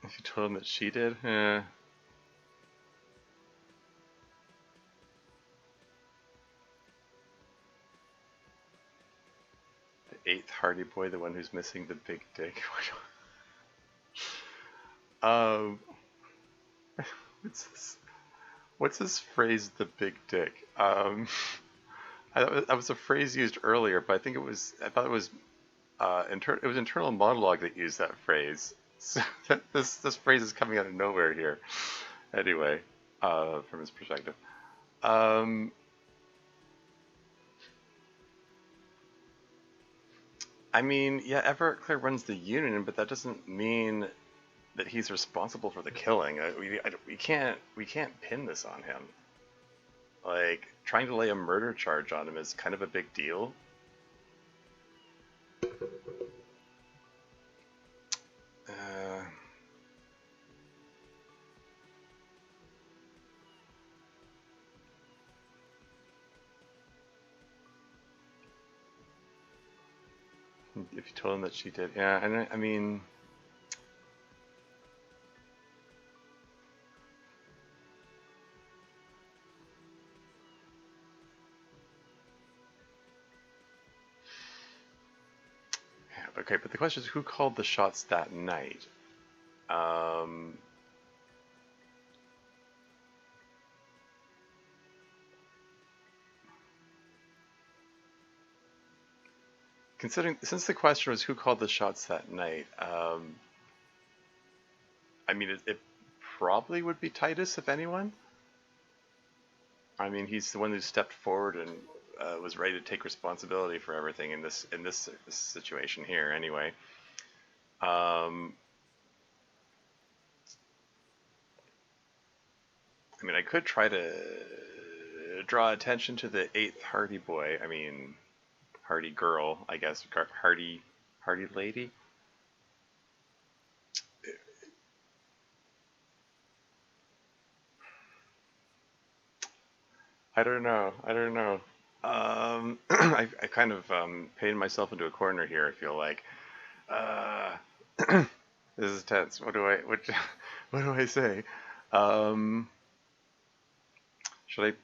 If you told him that she did, The 8th Hardy Boy, the one who's missing the big dick. What's this phrase, the big dick? That was a phrase used earlier, but I thought it was it was internal monologue that used that phrase. So this phrase is coming out of nowhere here. Anyway, from his perspective. I mean, yeah, Everett Clare runs the union, but that doesn't mean that he's responsible for the killing. We can't pin this on him. Like, trying to lay a murder charge on him is kind of a big deal. If you told him that she did, yeah, and I mean, yeah, okay, but the question is, who called the shots that night? Since the question was who called the shots that night, I mean, it probably would be Titus, if anyone. I mean, he's the one who stepped forward and was ready to take responsibility for everything in this situation here. Anyway, I mean, I could try to draw attention to the 8th Hardy Boy. I mean, Hardy girl, I guess. Hardy lady. I don't know. I kind of painted myself into a corner here. I feel like this is tense. What do I say? Should I?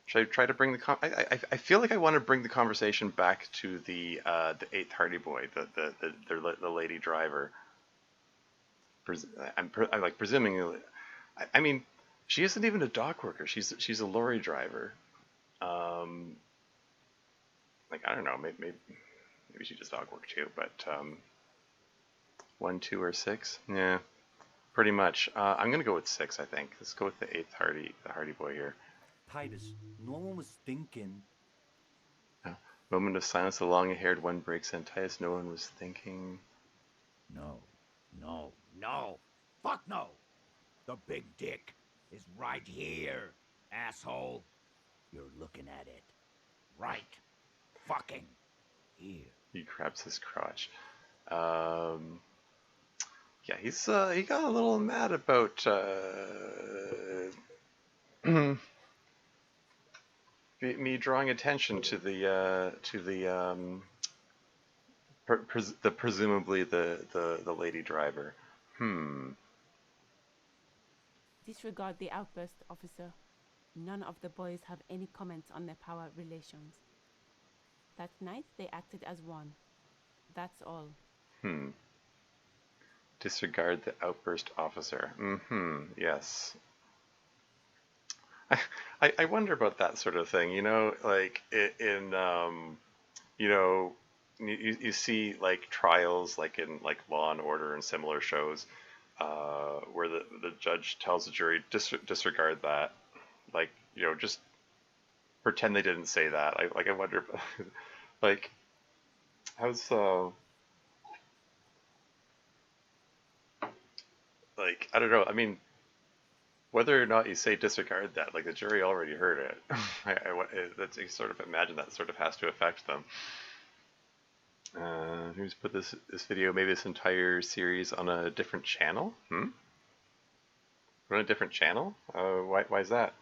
Should I try to bring the I feel like I want to bring the conversation back to the eighth Hardy Boy, the lady driver. I'm like presuming. I mean, she isn't even a dock worker. She's a lorry driver. Like I don't know, maybe she does dog work too. But 1, 2, or 6, yeah, pretty much. I'm gonna go with 6. I think. Let's go with the eighth Hardy Boy here. Titus, no one was thinking. Moment of silence. The long-haired one breaks in. Titus, no one was thinking. No, no, no. Fuck no. The big dick is right here, asshole. You're looking at it. Right. Fucking here. He grabs his crotch. Yeah, he got a little mad about me drawing attention to the presumably the lady driver. Disregard the outburst, officer. None of the boys have any comments on their power relations. That night they acted as one. That's all. Disregard the outburst, officer. Yes. I wonder about that sort of thing, you know, like in you know, you see like trials like in like Law and Order and similar shows where the judge tells the jury disregard that, like, you know, just pretend they didn't say that. I wonder like how's like I don't know, I mean, whether or not you say disregard that, like the jury already heard it. That's you sort of imagine that sort of has to affect them. Who's put this video, maybe this entire series on a different channel? On a different channel? Why is that?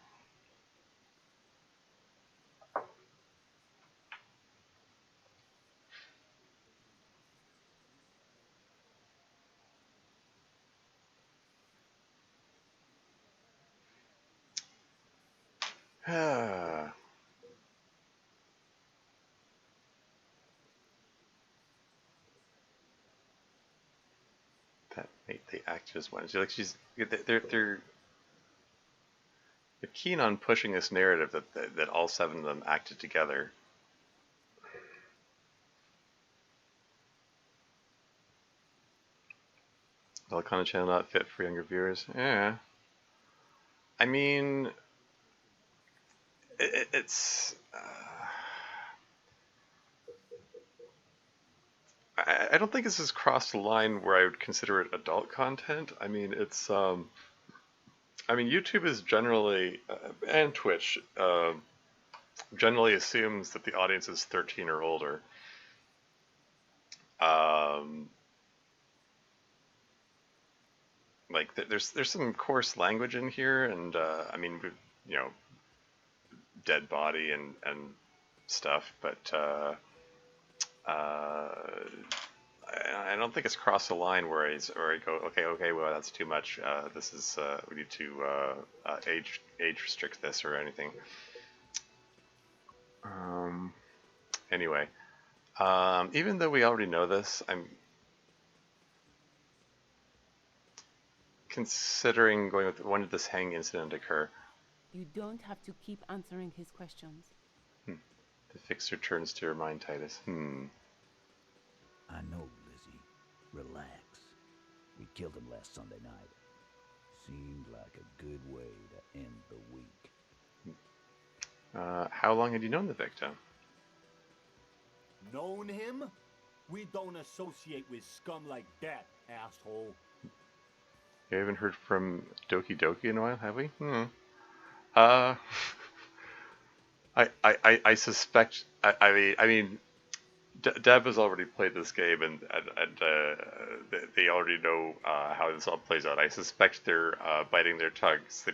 That made the actress one. Like they're keen on pushing this narrative that all 7 of them acted together. Telecom channel not fit for younger viewers. Yeah. I mean, it's. I don't think this has crossed the line where I would consider it adult content. I mean, it's. I mean, YouTube is generally and Twitch generally assumes that the audience is 13 or older. Like there's some coarse language in here, and I mean, you know, dead body and stuff, but I don't think it's crossed the line where I go, okay, well that's too much. This is we need to age restrict this or anything. Anyway, even though we already know this, I'm considering going with, when did this hang incident occur? You don't have to keep answering his questions. The fixer turns to her mind, Titus. I know, Lizzie. Relax. We killed him last Sunday night. Seemed like a good way to end the week. How long had you known the victim? Known him? We don't associate with scum like that, asshole. You haven't heard from Doki Doki in a while, have we? I suspect. I mean, Deb has already played this game, and they already know how this all plays out. I suspect they're biting their tongues. They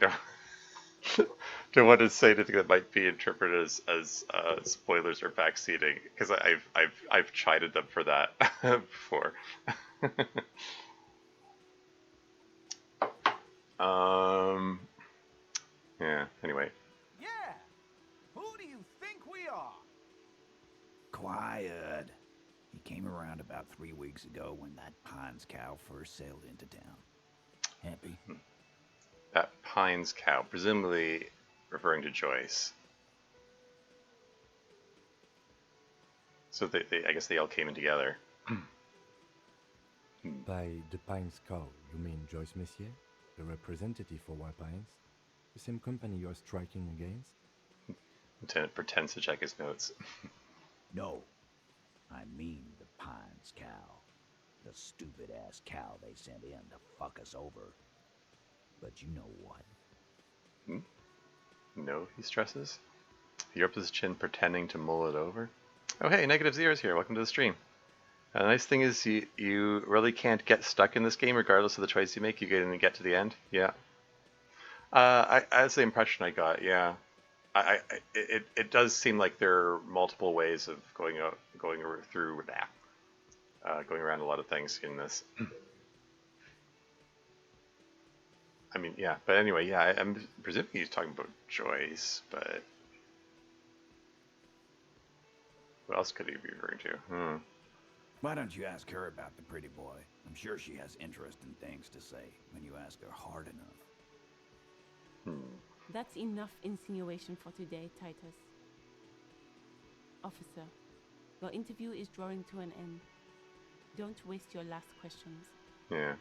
don't want to say anything that might be interpreted as spoilers or backseating, because I've chided them for that before. Yeah. Anyway. Yeah. quiet. He came around about 3 weeks ago when that Pines cow first sailed into town. Happy? That Pines cow, presumably referring to Joyce. So I guess they all came in together. By the Pines cow, you mean Joyce Messier, the representative for White Pines? The same company you're striking against? Lieutenant pretends to check his notes. No, I mean the Pines cow. The stupid-ass cow they sent in to fuck us over. But you know what? No, he stresses. He rubs his chin, pretending to mull it over. Oh hey, Negative Zero's here. Welcome to the stream. The nice thing is you really can't get stuck in this game regardless of the choice you make. You get to the end. Yeah. That's the impression I got. Yeah. It does seem like there are multiple ways of going through that. Going around a lot of things in this. I mean, yeah. But anyway, yeah. I'm presuming he's talking about Joyce, but what else could he be referring to? Why don't you ask her about the pretty boy? I'm sure she has interesting things to say when you ask her hard enough. That's enough insinuation for today, Titus. Officer, your interview is drawing to an end. Don't waste your last questions. Yeah.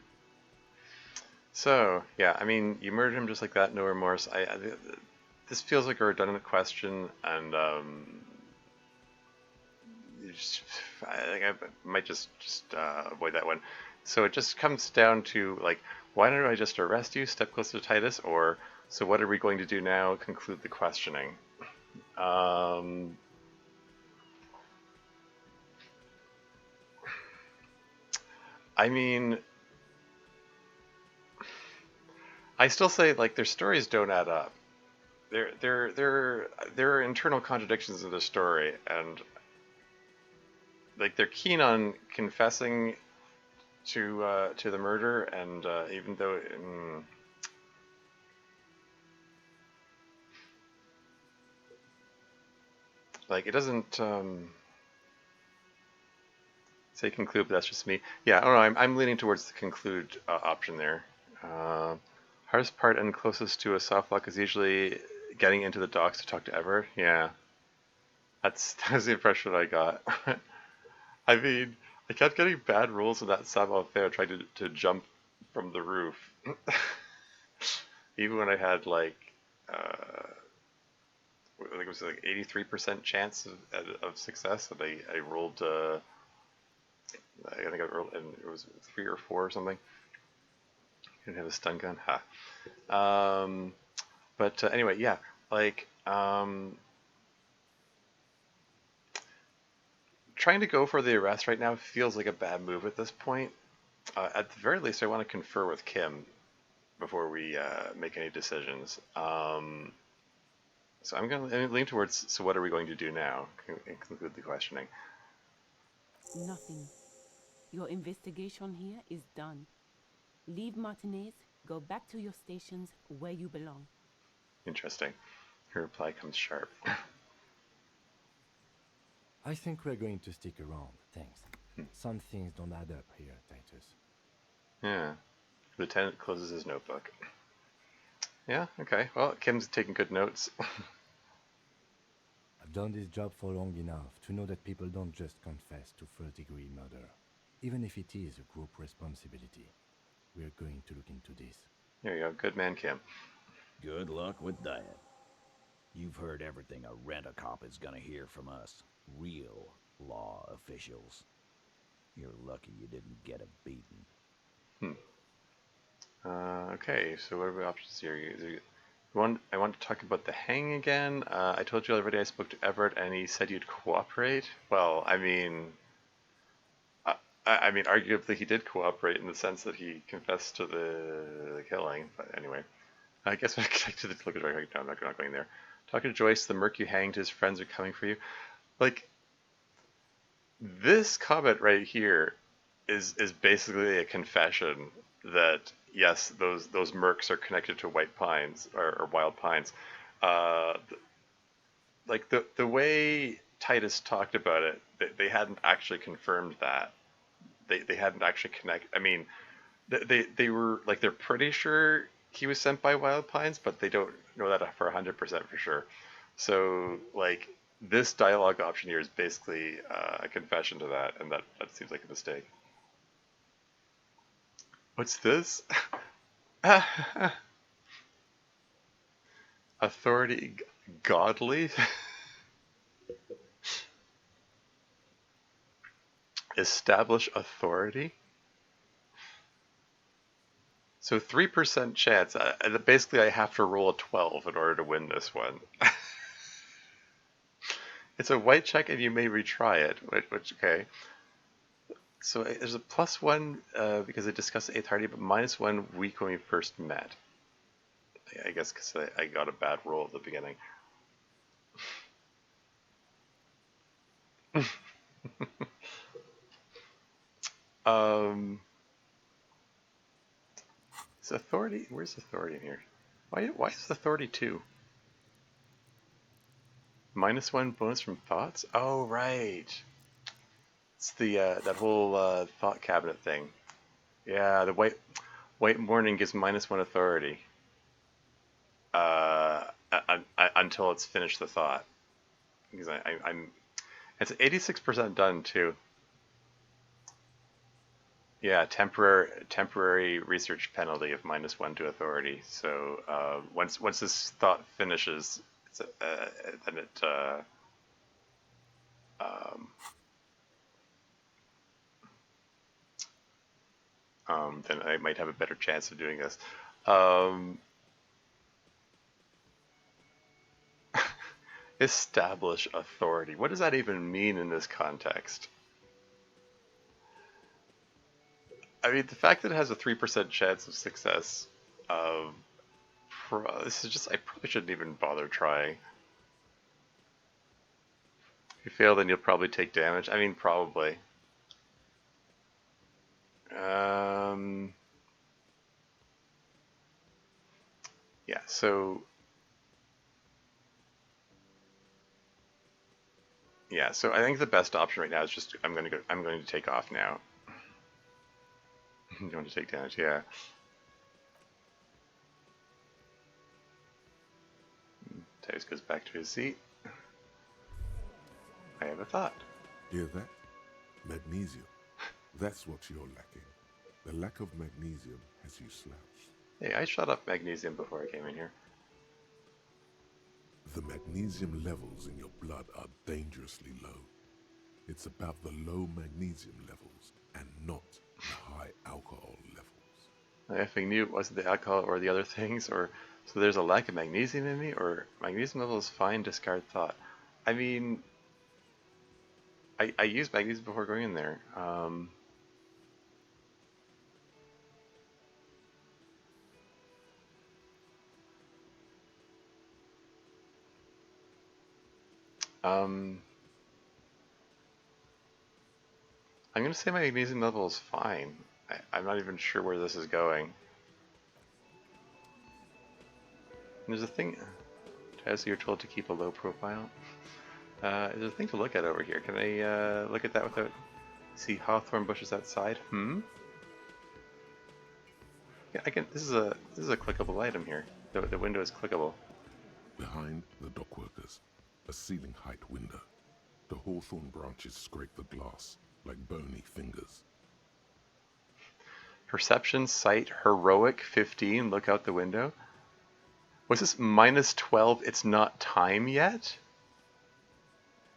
So, yeah, I mean, you murdered him just like that, no remorse. This feels like a redundant question, and I think I might just avoid that one. So it just comes down to, like, why don't I just arrest you, step closer to Titus, or so what are we going to do now, conclude the questioning? I mean, I still say, like, their stories don't add up. There are internal contradictions in the story, and like they're keen on confessing to the murder, and even though like it doesn't say conclude, but that's just me. Yeah, I don't know. I'm leaning towards the conclude option there. Hardest part and closest to a soft lock is usually getting into the docks to talk to Everett. Yeah, that was the impression I got. I mean, I kept getting bad rolls in that savoir-faire trying to jump from the roof. Even when I had like, I think it was like 83% chance of success, and I rolled, I think I rolled, and it was 3 or 4 or something. Didn't have a stun gun, but anyway, yeah, like, trying to go for the arrest right now feels like a bad move at this point. At the very least, I want to confer with Kim before we make any decisions. So I'm going to lean towards, so what are we going to do now? And conclude the questioning. Nothing. Your investigation here is done. Leave Martinez, go back to your stations where you belong. Interesting. Her reply comes sharp. I think we're going to stick around, thanks. Some things don't add up here, Titus. Yeah. Lieutenant closes his notebook. Yeah, okay. Well, Kim's taking good notes. I've done this job for long enough to know that people don't just confess to first-degree murder, even if it is a group responsibility. We're going to look into this. There you go. Good man, Kim. Good luck with that. You've heard everything a rent-a-cop is gonna hear from us. Real law officials. You're lucky you didn't get a beating. Okay, so what are the options here? I want to talk about the hang again. I told you already I spoke to Everett and he said you'd cooperate. Well, I mean, arguably he did cooperate in the sense that he confessed to the killing. But anyway, I guess we're connected to the look at right now. I'm not going there. Talking to Joyce, the merc you hanged, his friends are coming for you. Like, this comment right here is basically a confession that yes, those mercs are connected to White Pines or Wild Pines. Like the way Titus talked about it, they hadn't actually confirmed that. They hadn't actually I mean, they were like, they're pretty sure he was sent by Wild Pines, but they don't know that for 100% for sure. So like, this dialogue option here is basically a confession to that, and that seems like a mistake. What's this? Authority godly? Establish authority? So 3% chance. Basically, I have to roll a 12 in order to win this one. It's a white check and you may retry it, which okay. So there's a +1 because I discussed the 8th Hardy, but -1 week when we first met. I guess because I got a bad roll at the beginning. Is authority? Where's authority in here? Why is authority 2? -1 bonus from thoughts? Oh right. It's the that whole thought cabinet thing. Yeah, the white morning gives -1 authority. Until it's finished the thought. Because I'm it's 86% done too. Yeah, temporary research penalty of -1 to authority. So once this thought finishes, then it then I might have a better chance of doing this. Establish authority. What does that even mean in this context? I mean, the fact that it has a 3% chance of success, this is just, I probably shouldn't even bother trying. If you fail, then you'll probably take damage. I mean, probably. Yeah, so... Yeah, so I think the best option right now is just, I'm going to take off now. You want to take damage, yeah. Titus goes back to his seat. I have a thought. Hear that? Magnesium. That's what you're lacking. The lack of magnesium has you slouched. Hey, I shot up magnesium before I came in here. The magnesium levels in your blood are dangerously low. It's about the low magnesium levels and not the high alcohol levels. I effing knew it wasn't the alcohol or the other things, or so there's a lack of magnesium in me, or magnesium level is fine, discard thought. I mean, I used magnesium before going in there. I'm going to say my magnesium level is fine. I'm not even sure where this is going. And there's a thing, as you're told to keep a low profile. There's a thing to look at over here. Can I look at that without... See hawthorn bushes outside? Yeah, I can. This is a clickable item here. The window is clickable. Behind the dockworkers, a ceiling height window. The hawthorn branches scrape the glass like bony fingers. Perception, sight, heroic 15. Look out the window. What's this? -12. It's not time yet?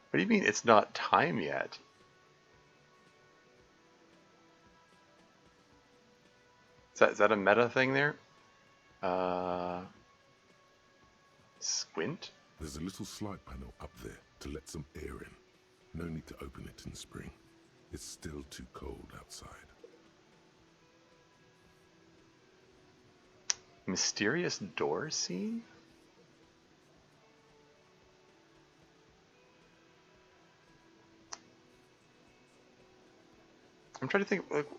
What do you mean it's not time yet? Is that a meta thing there? Squint? There's a little slide panel up there to let some air in. No need to open it in spring. It's still too cold outside. Mysterious door scene? I'm trying to think, like,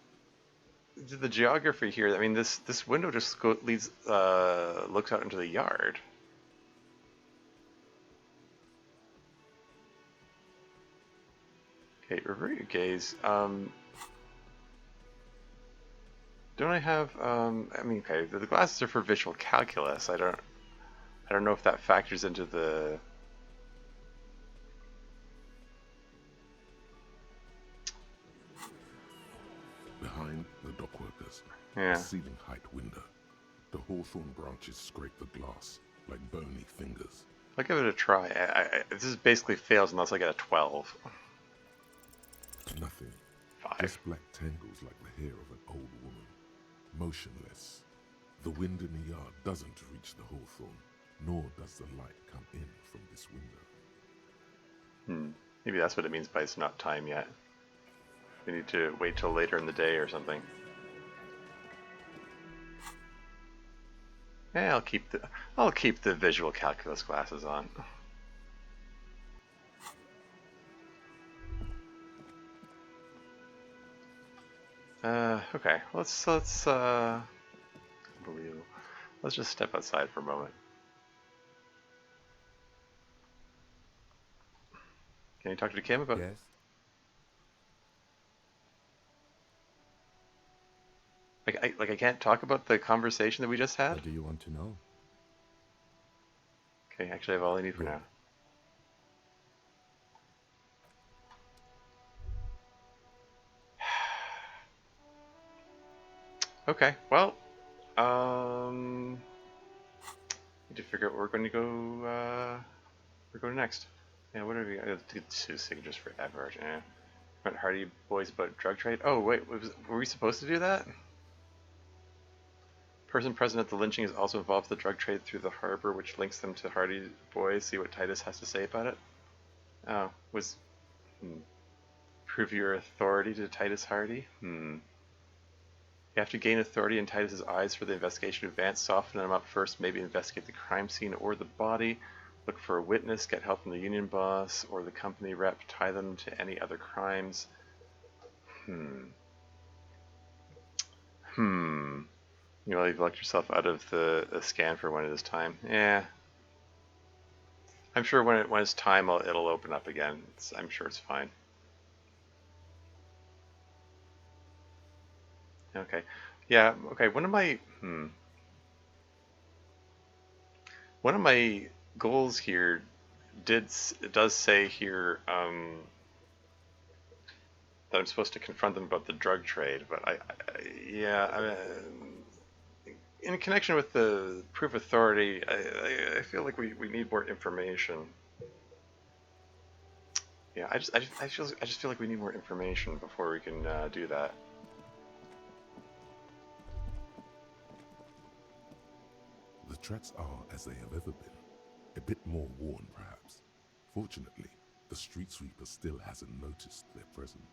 the geography here. I mean, this window just looks out into the yard. Okay, revert your gaze. Don't I have, I mean, okay, the glasses are for visual calculus. I don't know if that factors into the... Behind the dockworkers, Yeah. a ceiling height window. The hawthorn branches scrape the glass like bony fingers. I'll give it a try. This is basically fails unless I get a 12. Nothing. 5. Just black tangles like the hair of an old woman. Motionless. The wind in the yard doesn't reach the hawthorn, nor does the light come in from this window. Maybe that's what it means by it's not time yet. We need to wait till later in the day or something. Yeah, I'll keep the visual calculus glasses on. Okay. Let's unbelievable. Let's just step outside for a moment. Can you talk to Kim about? Yes? I can't talk about the conversation that we just had. What do you want to know? Okay, actually, I have all I need for now. Okay, well, need to figure out where we're going to go. We're going next. Yeah, what are we? I did two signatures forever. Yeah. Went Hardy Boys about drug trade. Oh wait, were we supposed to do that? Person present at the lynching is also involved in the drug trade through the harbor, which links them to Hardy Boys. See what Titus has to say about it. Oh, prove your authority to Titus Hardy. You have to gain authority in Titus's eyes for the investigation to advance. Soften them up first. Maybe investigate the crime scene or the body. Look for a witness. Get help from the union boss or the company rep. Tie them to any other crimes. You've locked yourself out of the scan for when it is time. Yeah. I'm sure when it's time, it'll open up again. I'm sure it's fine. Okay. Yeah. Okay. One of my goals here does say here that I'm supposed to confront them about the drug trade, but in connection with the proof authority, I feel like we need more information. Yeah, I just feel like we need more information before we can do that. The tracks are as they have ever been. A bit more worn, perhaps. Fortunately, the street sweeper still hasn't noticed their presence.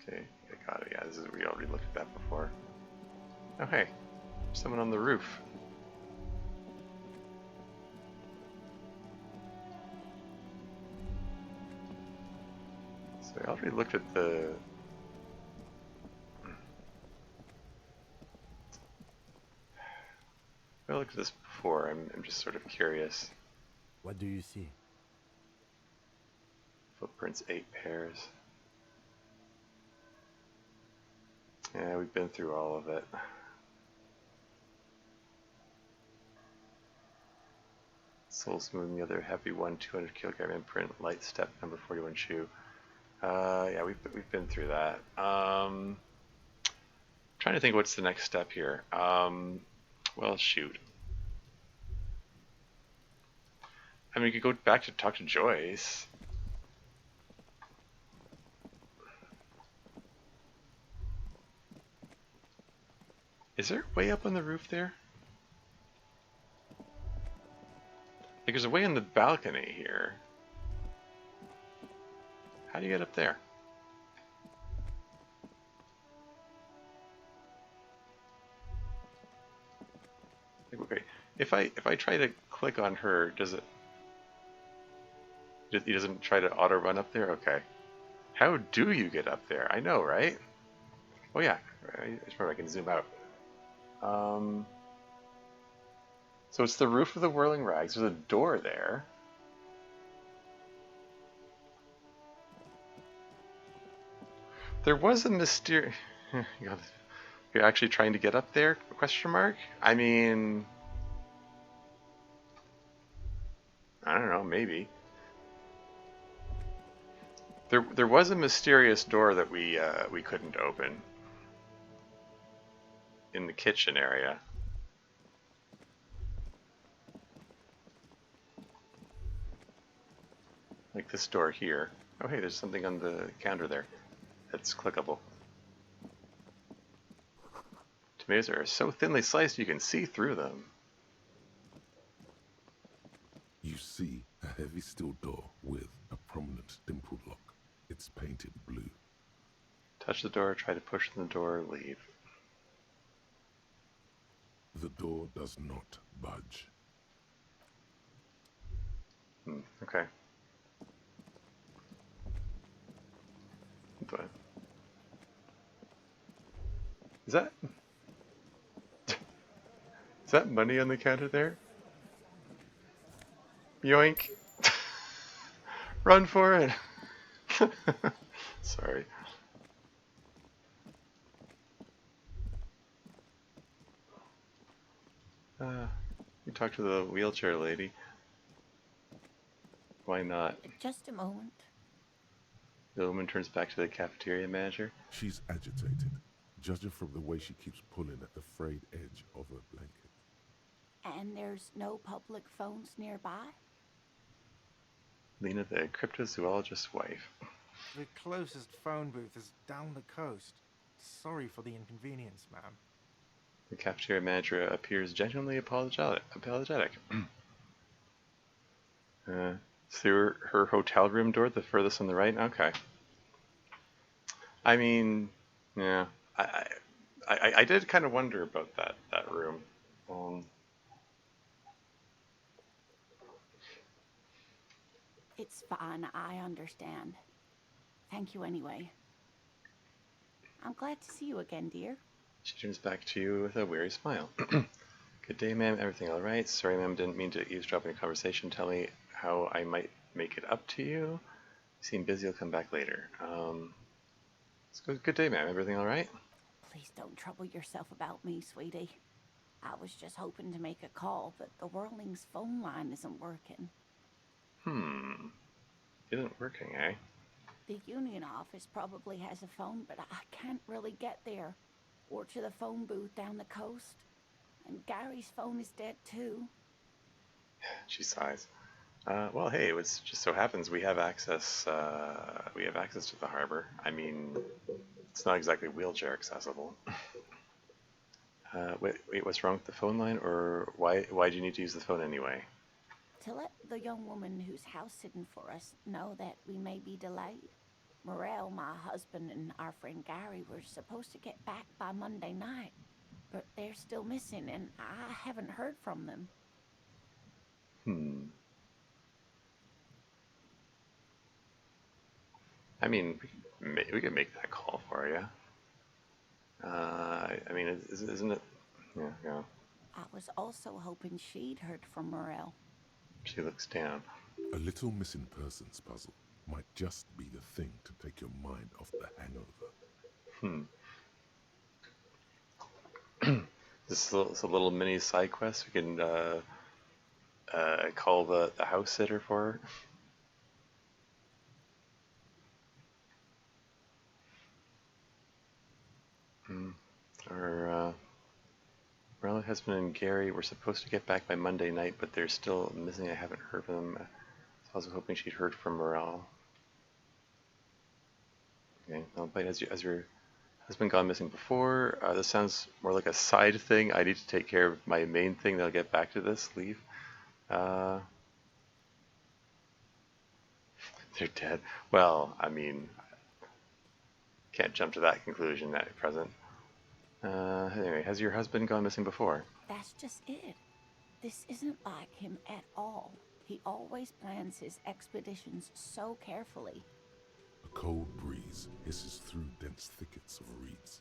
Okay, I got it. Yeah, we already looked at that before. Oh, hey. There's someone on the roof. So I already looked at the... I looked at this before. I'm just sort of curious. What do you see? Footprints, 8 pairs. Yeah, we've been through all of it. Soul smoothing, the other heavy one, 200 kilogram imprint, light step, number 41 shoe. Yeah, we've been through that. Trying to think what's the next step here. Well, shoot. I mean, we could go back to talk to Joyce. Is there a way up on the roof there? Like, there's a way on the balcony here. How do you get up there? Okay, if I try to click on her, does it? It doesn't try to auto run up there. Okay. How do you get up there? I know, right? Oh yeah, I just remember I can zoom out. So it's the roof of the Whirling Rags. There's a door there. There was a mysterious... You're actually trying to get up there? Question mark? I mean... I don't know, maybe. There was a mysterious door that we couldn't open in the kitchen area. Like this door here. Oh hey, there's something on the counter there that's clickable. Tomatoes are so thinly sliced you can see through them. You see a heavy steel door with a prominent dimpled lock. It's painted blue. Touch the door, try to push the door, leave. The door does not budge. Okay. But is that money on the counter there? Yoink! Run for it! Sorry. You talk to the wheelchair lady. Why not? Just a moment. The woman turns back to the cafeteria manager. She's agitated, judging from the way she keeps pulling at the frayed edge of her blanket. And there's no public phones nearby? Lena, the cryptozoologist's wife. The closest phone booth is down the coast. Sorry for the inconvenience, ma'am. The cafeteria manager appears genuinely apologetic. Through her hotel room door, the furthest on the right? Okay. I mean, yeah. I did kind of wonder about that room. It's fine, I understand. Thank you anyway. I'm glad to see you again, dear. She turns back to you with a weary smile. Good day, ma'am. Everything all right? Sorry, ma'am. Didn't mean to eavesdrop on your conversation. Tell me how I might make it up to you. You seem busy. I'll come back later. Good day, ma'am. Everything all right? Please don't trouble yourself about me, sweetie. I was just hoping to make a call, but the Whirling's phone line isn't working. Isn't working, eh? The union office probably has a phone, but I can't really get there. Or to the phone booth down the coast. And Gary's phone is dead too. She sighs. Well, hey, it just so happens we have access. We have access to the harbor. I mean, it's not exactly wheelchair accessible. Wait, what's wrong with the phone line, or why do you need to use the phone anyway? To let the young woman who's house-sitting for us know that we may be delayed. Morel, my husband, and our friend Gary were supposed to get back by Monday night, but they're still missing, and I haven't heard from them. I mean, we could make that call for you. I mean, isn't it? Yeah. I was also hoping she'd heard from Morel. She looks down. A little missing persons puzzle might just be the thing to take your mind off the hangover. This is a little mini side quest. We can call the house sitter for her. Morella, husband, and Gary were supposed to get back by Monday night, but they're still missing. I haven't heard from them. I was hoping she'd heard from Morel. Okay, well, but has your husband gone missing before? This sounds more like a side thing. I need to take care of my main thing, then I'll get back to this. Leave. They're dead. Well, I mean, can't jump to that conclusion at present. Anyway, has your husband gone missing before? That's just it. This isn't like him at all. He always plans his expeditions so carefully. A cold breeze hisses through dense thickets of reeds.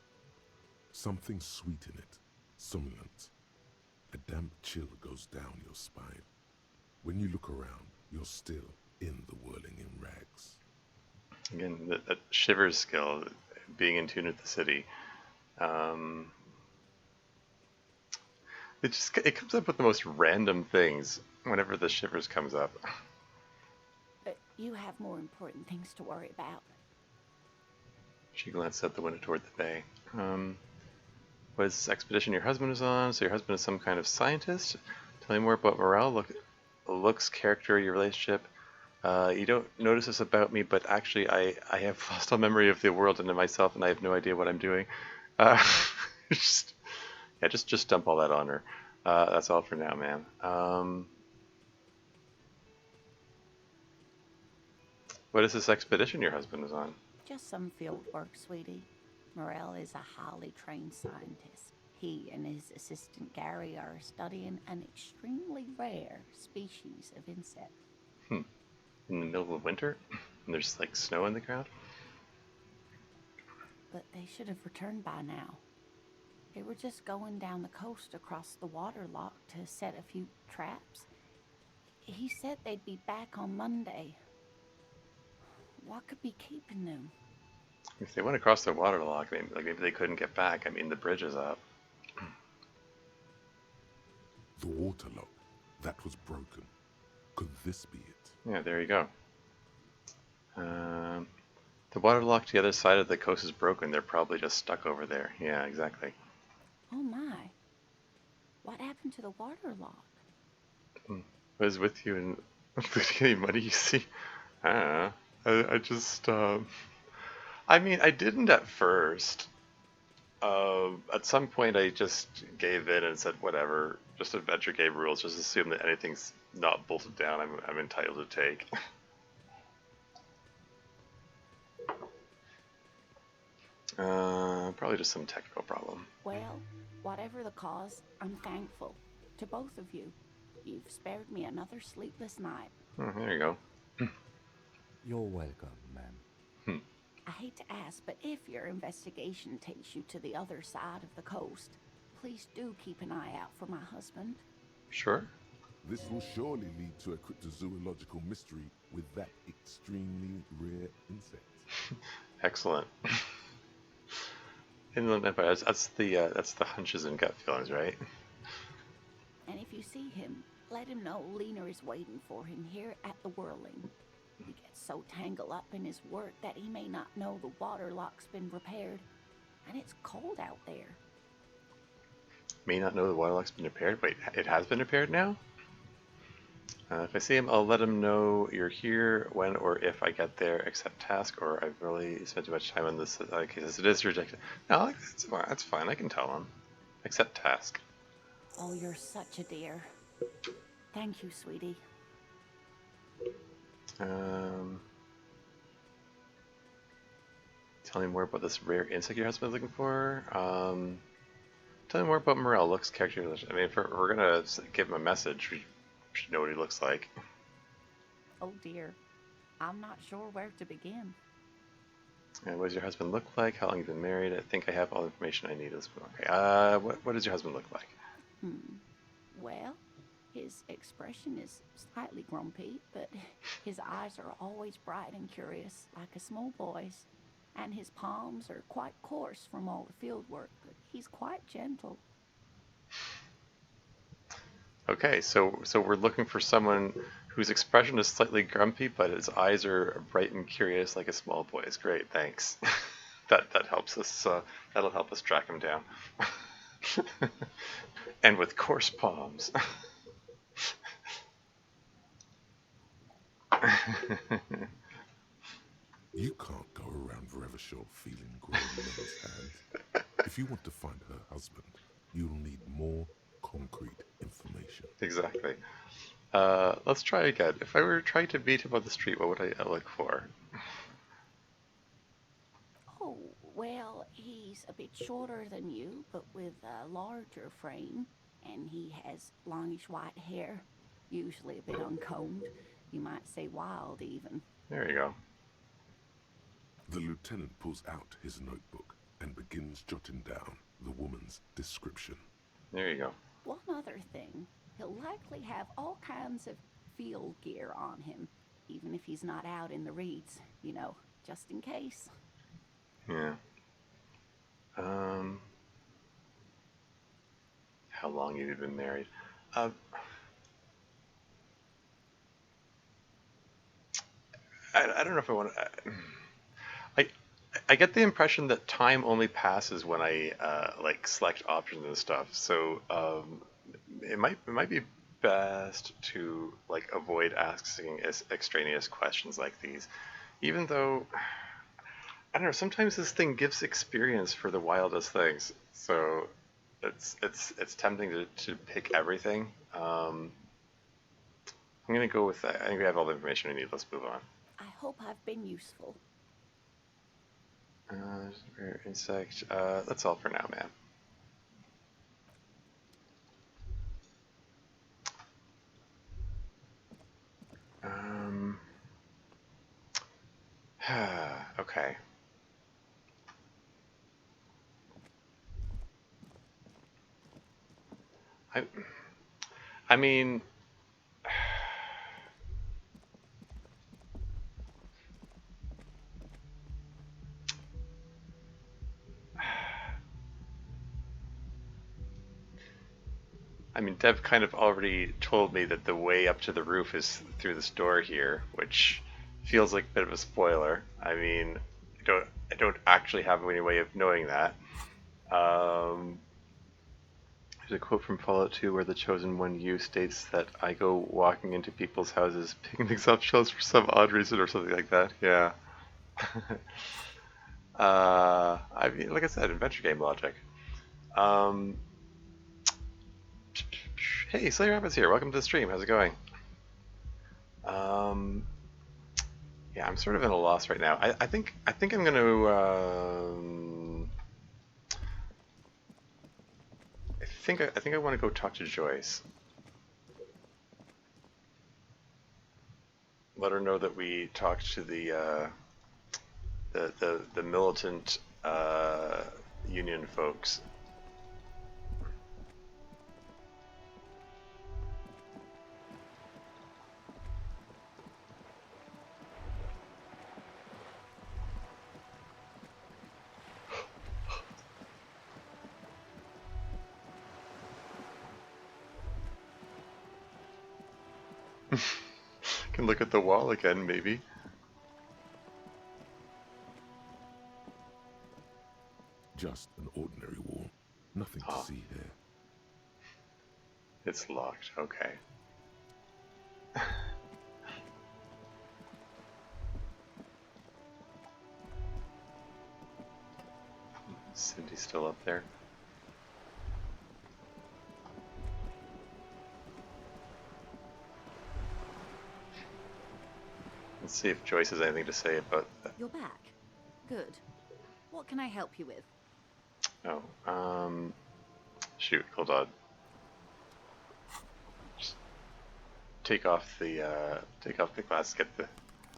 Something sweet in it, somnolent. A damp chill goes down your spine. When you look around, you're still in the whirling in rags. Again, that shivers skill. being in tune with the city. It comes up with the most random things whenever the shivers comes up. But you have more important things to worry about. She glanced out the window toward the bay. What is this expedition your husband is on? So your husband is some kind of scientist? Tell me more about morale, looks, character, your relationship. You don't notice this about me, but actually I have lost all memory of the world and of myself, and I have no idea what I'm doing. Just dump all that on her. That's all for now, man. What is this expedition your husband is on? Just some field work, sweetie. Morel is a highly trained scientist. He and his assistant Gary are studying an extremely rare species of insect. In the middle of winter? And there's like snow in the ground? But they should have returned by now. They were just going down the coast across the water lock to set a few traps. He said they'd be back on Monday. What could be keeping them? If they went across the water lock, maybe they couldn't get back. I mean, the bridge is up. The water lock. That was broken. Could this be it? Yeah, there you go. The water lock to the other side of the coast is broken. They're probably just stuck over there. Yeah, exactly. Oh my. What happened to the water lock? I was with you and any money you see. I don't know. I just, I mean, I didn't at first. At some point I just gave in and said, whatever, just adventure game rules, just assume that anything's not bolted down I'm entitled to take. Probably just some technical problem. Well, whatever the cause, I'm thankful. To both of you. You've spared me another sleepless night. Oh, there you go. You're welcome, ma'am. I hate to ask, but if your investigation takes you to the other side of the coast, please do keep an eye out for my husband. Sure. This will surely lead to a cryptozoological mystery with that extremely rare insect. Excellent. Inland Empire, that's the hunches and gut feelings, right? And if you see him, let him know Lena is waiting for him here at the Whirling. He gets so tangled up in his work that he may not know the water lock's been repaired. And it's cold out there. May not know the water lock's been repaired? Wait, it has been repaired now? If I see him, I'll let him know you're here when or if I get there, accept task, or I've really spent too much time on this case. It is rejected. No, that's fine. I can tell him. Accept task. Oh, you're such a dear. Thank you, sweetie. Tell me more about this rare insect your husband's looking for. Tell me more about Morel. Looks, character. I mean, if we're gonna give him a message, we should know what he looks like. Oh dear. I'm not sure where to begin. What does your husband look like? How long have you been married? I think I have all the information I need. Okay. What does your husband look like? Well, his expression is slightly grumpy, but his eyes are always bright and curious, like a small boy's. And his palms are quite coarse from all the field work, but he's quite gentle. Okay, so we're looking for someone whose expression is slightly grumpy, but his eyes are bright and curious like a small boy's. Great, thanks. that helps us. That'll help us track him down. And with coarse palms. You can't go around Revachol feeling grown men's hands. If you want to find her husband, you'll need more concrete information. Exactly. Let's try again. If I were trying to meet him on the street, what would I look for? Oh, well, he's a bit shorter than you, but with a larger frame. And he has longish white hair, usually a bit uncombed. You might say wild, even. There you go. The lieutenant pulls out his notebook and begins jotting down the woman's description. There you go. One other thing, he'll likely have all kinds of field gear on him, even if he's not out in the reeds, you know, just in case. Yeah. How long you've been married? I don't know if I want to. I I get the impression that time only passes when I like select options and stuff. So it might be best to like avoid asking extraneous questions like these, even though I don't know. Sometimes this thing gives experience for the wildest things. So it's tempting to pick everything. I'm gonna go with that. I think we have all the information we need. Let's move on. I hope I've been useful. Rare insect. That's all for now, man. Okay. I I mean, Dev kind of already told me that the way up to the roof is through this door here, which feels like a bit of a spoiler. I mean, I don't actually have any way of knowing that. There's a quote from Fallout 2 where the Chosen One you states that I go walking into people's houses picking things up shells for some odd reason or something like that. Yeah. I mean, like I said, adventure game logic. Um, hey, Slayer Rabbit's here. Welcome to the stream. How's it going? Yeah, I'm sort of in a loss right now. I think I'm gonna. I think I want to go talk to Joyce. Let her know that we talked to the militant union folks. Can look at the wall again, maybe. Just an ordinary wall. Nothing to see here. It's locked. Okay. Cindy's still up there. Let's see if Joyce has anything to say about that. You're back. Good. What can I help you with? Oh, shoot, hold on. Just take off the glass, get the,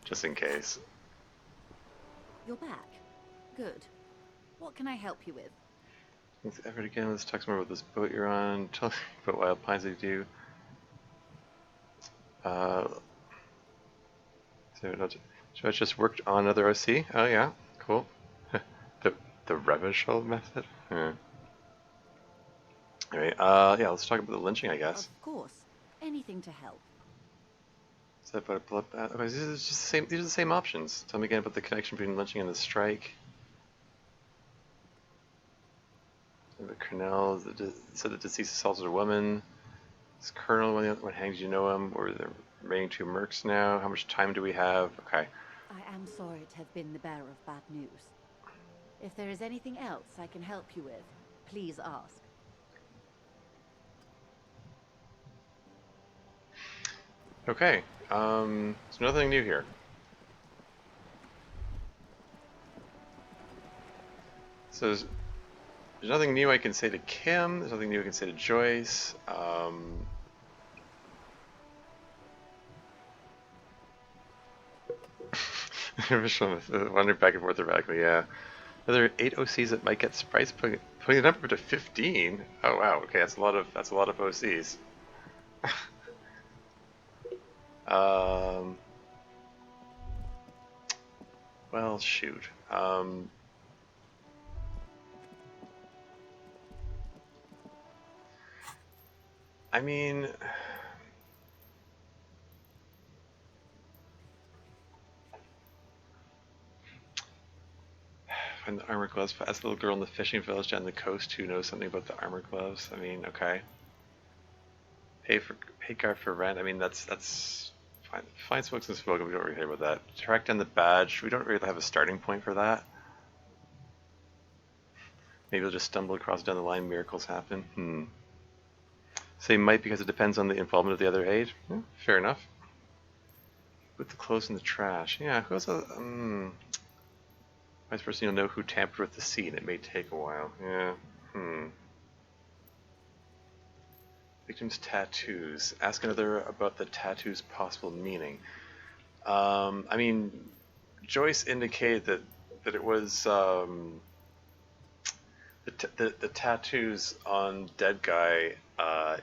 just in case. You're back. Good. What can I help you with? Thanks effort again. Let's talk some more about this boat you're on. Tell me about Wild Pines they do. So I just worked on another OC. Oh yeah, cool. the Revachol method. Anyway, yeah, let's talk about the lynching, I guess. Of course. Anything to help. Is that about a bloodbath? Okay, these are just the same. These are the same options. Tell me again about the connection between lynching and the strike. The Colonel said the deceased assaulted a woman. This Colonel, when hanged, you know him? Or the remaining two mercs now? How much time do we have? Okay. I am sorry to have been the bearer of bad news. If there is anything else I can help you with, please ask. Okay. There's nothing new here. So there's nothing new I can say to Kim. There's nothing new I can say to Joyce. Wandering back and forth erratically, yeah. Are there 8 OCs that might get surprised putting the number to 15? Oh wow, okay, that's a lot of OCs. Well, shoot. I mean, find the armor gloves. Ask the little girl in the fishing village down the coast who knows something about the armor gloves. I mean, okay. Pay guard for rent. I mean, that's fine. Find smokes and smoke. We don't really care about that. Track down the badge. We don't really have a starting point for that. Maybe we'll just stumble across down the line. Miracles happen. Say might because it depends on the involvement of the other aide. Yeah, fair enough. Put the clothes in the trash. Yeah, who else? Vice person, you'll know who tampered with the scene. It may take a while. Yeah. Victim's tattoos. Ask another about the tattoo's possible meaning. I mean, Joyce indicated that it was the tattoos on dead guy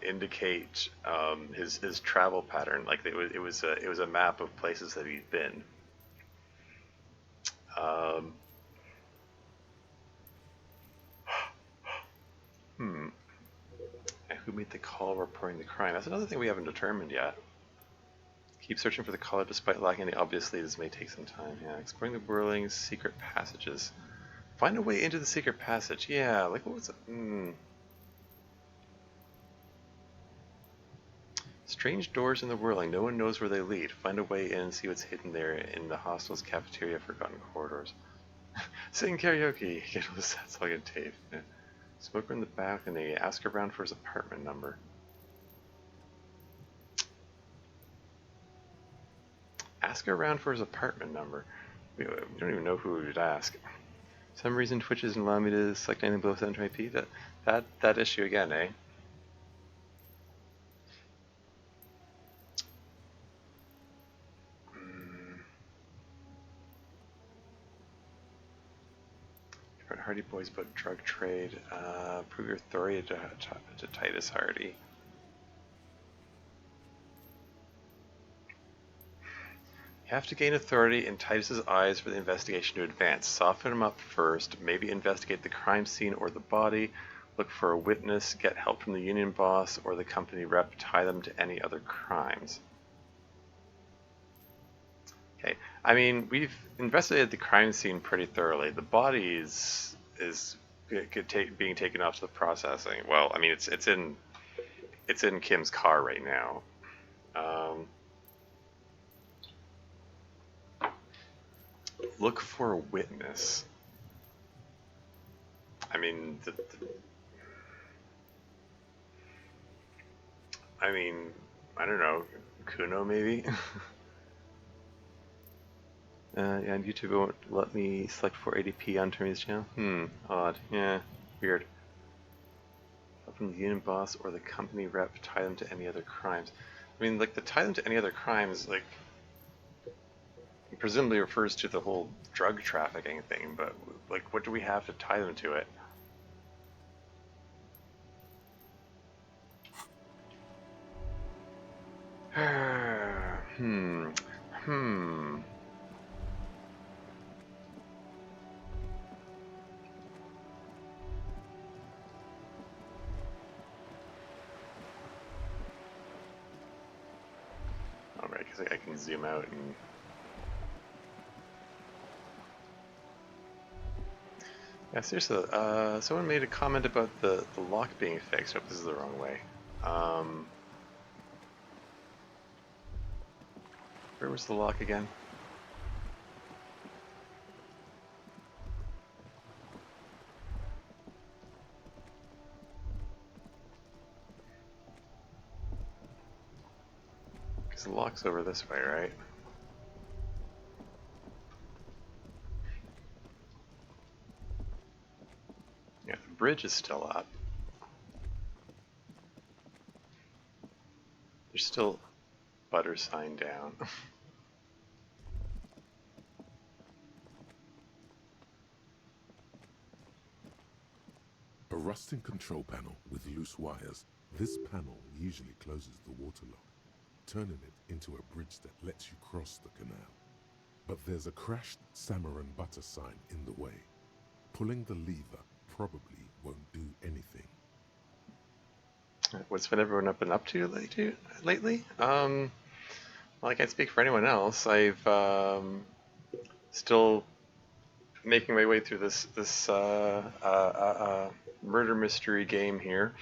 indicate his travel pattern. Like it was a map of places that he'd been. And who made the call reporting the crime? That's another thing we haven't determined yet. Keep searching for the caller despite lacking any obvious leads. This may take some time. Yeah, exploring the whirling secret passages. Find a way into the secret passage. Yeah, like what was it? Strange doors in the whirling. No one knows where they lead. Find a way in and see what's hidden there in the hostel's cafeteria. Forgotten corridors. Sing karaoke. Get all the sets on tape. Yeah. Smoker in the balcony. Ask around for his apartment number. Ask around for his apartment number. We don't even know who we would ask. Some reason Twitch doesn't allow me to select anything below 720p. That issue again, eh? Hardy Boys about drug trade. Prove your authority to Titus Hardy. You have to gain authority in Titus's eyes for the investigation to advance. Soften him up first. Maybe investigate the crime scene or the body. Look for a witness. Get help from the union boss or the company rep. Tie them to any other crimes. Okay, I mean, we've investigated the crime scene pretty thoroughly. The body is being taken off to the processing. Well, I mean, it's in Kim's car right now. Look for a witness. I mean, I don't know, Kuno maybe. Yeah, YouTube won't let me select 480p on Termy's channel. Odd. Yeah, weird. Help from the union boss or the company rep. Tie them to any other crimes. I mean, like, the tie them to any other crimes, like, presumably refers to the whole drug trafficking thing, but, like, what do we have to tie them to it? Alright, because I can zoom out and... Yeah, seriously, someone made a comment about the lock being fixed. I hope this is the wrong way. Where was the lock again? Because the lock's over this way, right? Yeah, the bridge is still up. There's still butter sign down. A rusting control panel with loose wires. This panel usually closes the water lock, turning it into a bridge that lets you cross the canal. But there's a crashed salmon and butter sign in the way. Pulling the lever probably won't do anything. What's been everyone been up to lately? Well, I can't speak for anyone else. I've still making my way through this murder mystery game here.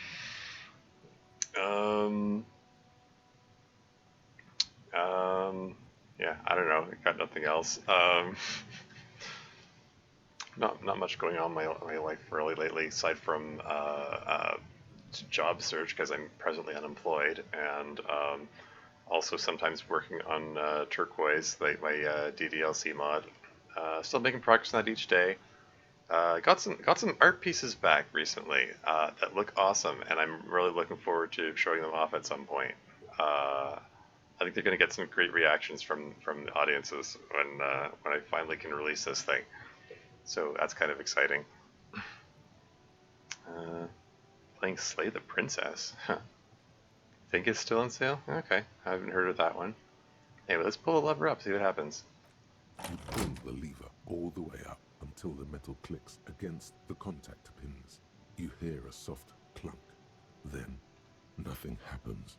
Yeah, I don't know. I got nothing else. Not much going on in my life really lately, aside from job search because I'm presently unemployed, and also sometimes working on Turquoise, like my DDLC mod. Still making progress on that each day. Got some art pieces back recently that look awesome, and I'm really looking forward to showing them off at some point. I think they're going to get some great reactions from the audiences when I finally can release this thing. So that's kind of exciting. Playing Slay the Princess. Think it's still on sale? Okay, I haven't heard of that one. Anyway, let's pull the lever up, see what happens. You pull the lever all the way up until the metal clicks against the contact pins. You hear a soft clunk. Then, nothing happens.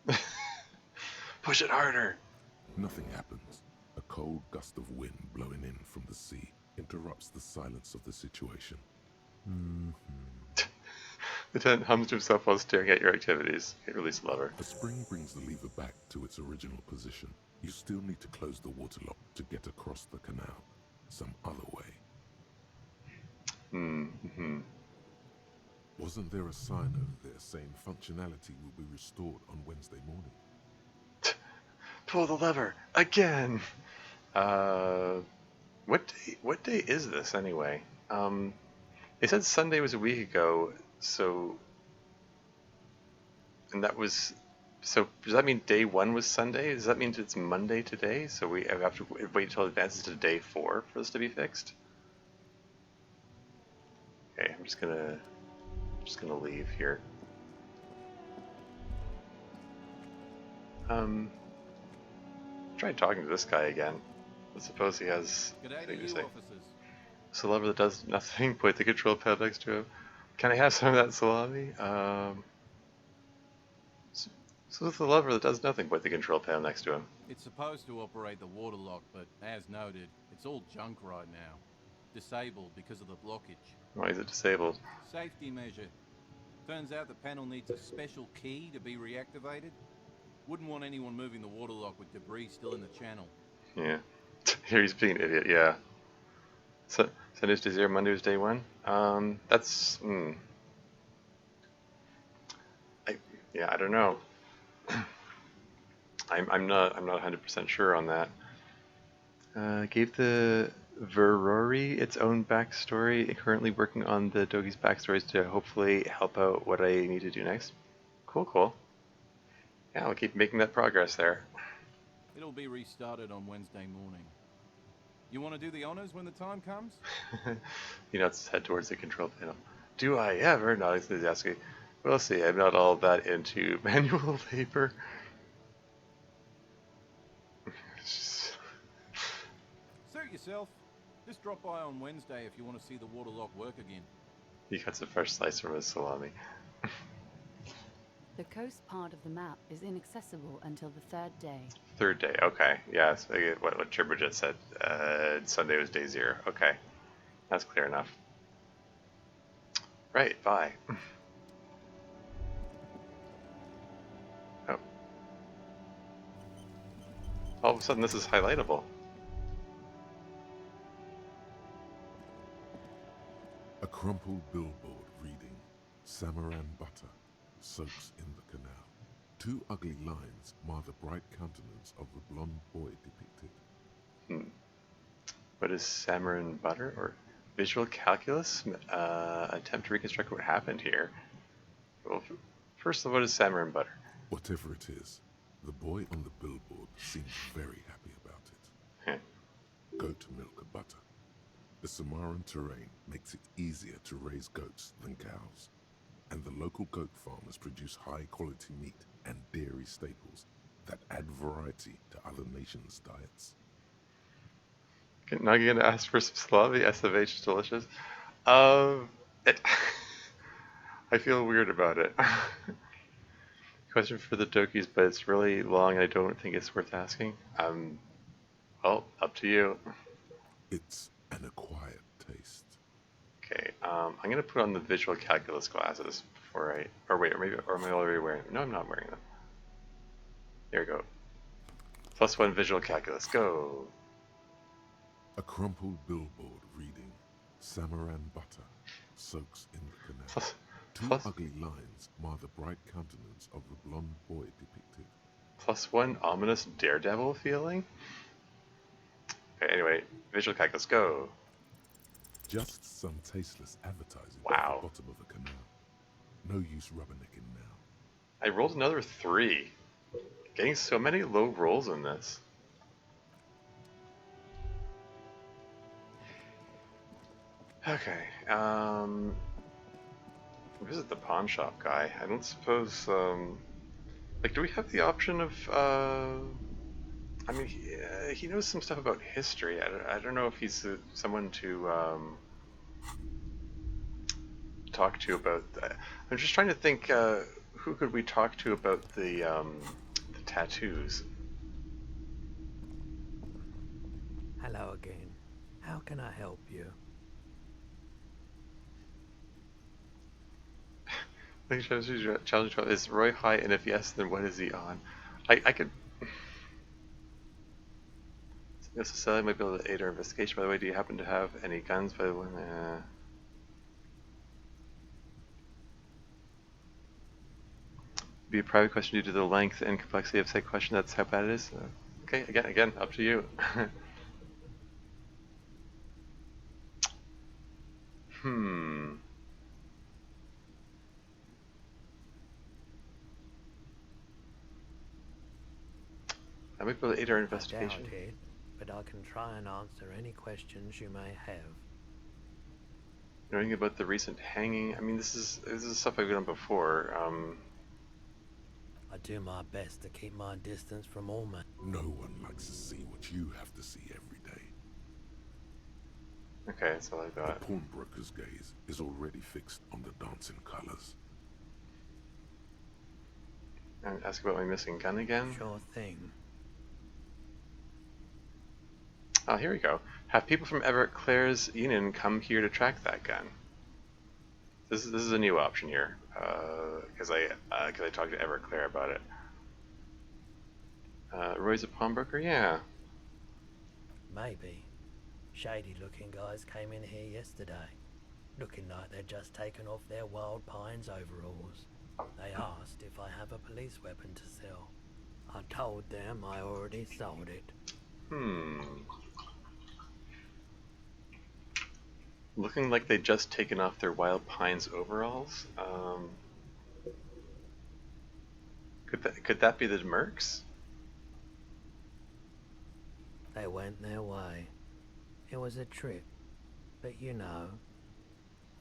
Push it harder! Nothing happens. A cold gust of wind blowing in from the sea interrupts the silence of the situation. Lieutenant hums to himself while staring at your activities. Hit release the lever. A spring brings the lever back to its original position. You still need to close the water lock to get across the canal. Some other way. Wasn't there a sign over there saying functionality will be restored on Wednesday morning? Pull the lever again. What day is this anyway? They said Sunday was a week ago, so so does that mean day 1 was Sunday? Does that mean it's Monday today? So we have to wait until it advances to day 4 for this to be fixed? Okay, I'm just gonna leave here. Try talking to this guy again. I suppose he has anything to say. It's a lever that does nothing. Point the control pad next to him. Can I have some of that salami? So it's the lever that does nothing. Point the control panel next to him. It's supposed to operate the water lock, but as noted, it's all junk right now. Disabled because of the blockage. Why is it disabled? Safety measure. Turns out the panel needs a special key to be reactivated. Wouldn't want anyone moving the water lock with debris still in the channel. Yeah. Here he's being an idiot, yeah. So, Sunday's day 0, Monday was day 1? That's... I don't know. I'm not 100% sure on that. Gave the Verori its own backstory. Currently working on the Dogi's backstories to hopefully help out what I need to do next. Cool. Yeah, we'll keep making that progress there. It'll be restarted on Wednesday morning. You want to do the honors when the time comes? Let's head towards the control panel. Do I ever? Not enthusiastically. We'll see. I'm not all that into manual labor. Suit yourself. Just drop by on Wednesday if you want to see the water lock work again. He cuts a fresh slice from his salami. The coast part of the map is inaccessible until the 3rd day. 3rd day, okay. Yeah, so what Tribberjet said. Sunday was day 0. Okay. That's clear enough. Right, bye. Oh. All of a sudden this is highlightable. A crumpled billboard reading, Samaran butter soaks in the canal. 2 ugly lines mar the bright countenance of the blonde boy depicted. What is Samaran butter? Or visual calculus? Attempt to reconstruct what happened here. Well, first of all, what is Samaran butter? Whatever it is, the boy on the billboard seems very happy about it. Goat milk butter. The Samaran terrain makes it easier to raise goats than cows, and the local goat farmers produce high-quality meat and dairy staples that add variety to other nations' diets. Now you're gonna ask for some salami? SMH is delicious. I feel weird about it. Question for the Dokis, but it's really long. I don't think it's worth asking. Well, up to you. It's an acquired taste. Okay, I'm gonna put on the visual calculus glasses before I, or wait, or am I already wearing them? No, I'm not wearing them. There we go. +1 visual calculus, go! A crumpled billboard reading, Samaran butter soaks in the canal. Two ugly lines mar the bright countenance of the blonde boy depicted. +1 ominous daredevil feeling? Okay, anyway, visual calculus, go! Just some tasteless advertising Wow. at the bottom of the canal. No use rubbernecking now. I rolled another 3. Getting so many low rolls in this. Okay, visit the pawn shop guy. I don't suppose, like, do we have the option of, I mean, he knows some stuff about history. I don't know if he's someone to, talk to about that. I'm just trying to think, who could we talk to about the tattoos? Hello again. How can I help you? Challenge is Roy high, and if yes, then what is he on? I could. Cecilia might be able to aid our investigation. By the way, do you happen to have any guns? By the way, be a private question due to the length and complexity of said question. That's how bad it is. Okay, again, up to you. I might be able to aid our investigation. I doubt it, but I can try and answer any questions you may have. Knowing about the recent hanging, I mean, this is stuff I've done before. I do my best to keep my distance from all men. No one likes to see what you have to see every day. Okay, that's all I got. The pawnbroker's gaze is already fixed on the dancing colors. And ask about my missing gun again. Sure thing. Oh, here we go. Have people from Everett Clare's Union come here to track that gun. This is a new option here, because I talked to Everett Clare about it. Roy's a pawnbroker, yeah. Maybe. Shady-looking guys came in here yesterday, looking like they'd just taken off their Wild Pines overalls. They asked if I have a police weapon to sell. I told them I already sold it. Looking like they'd just taken off their Wild Pines overalls. Could that be the Mercs? They went their way. It was a trip, but you know,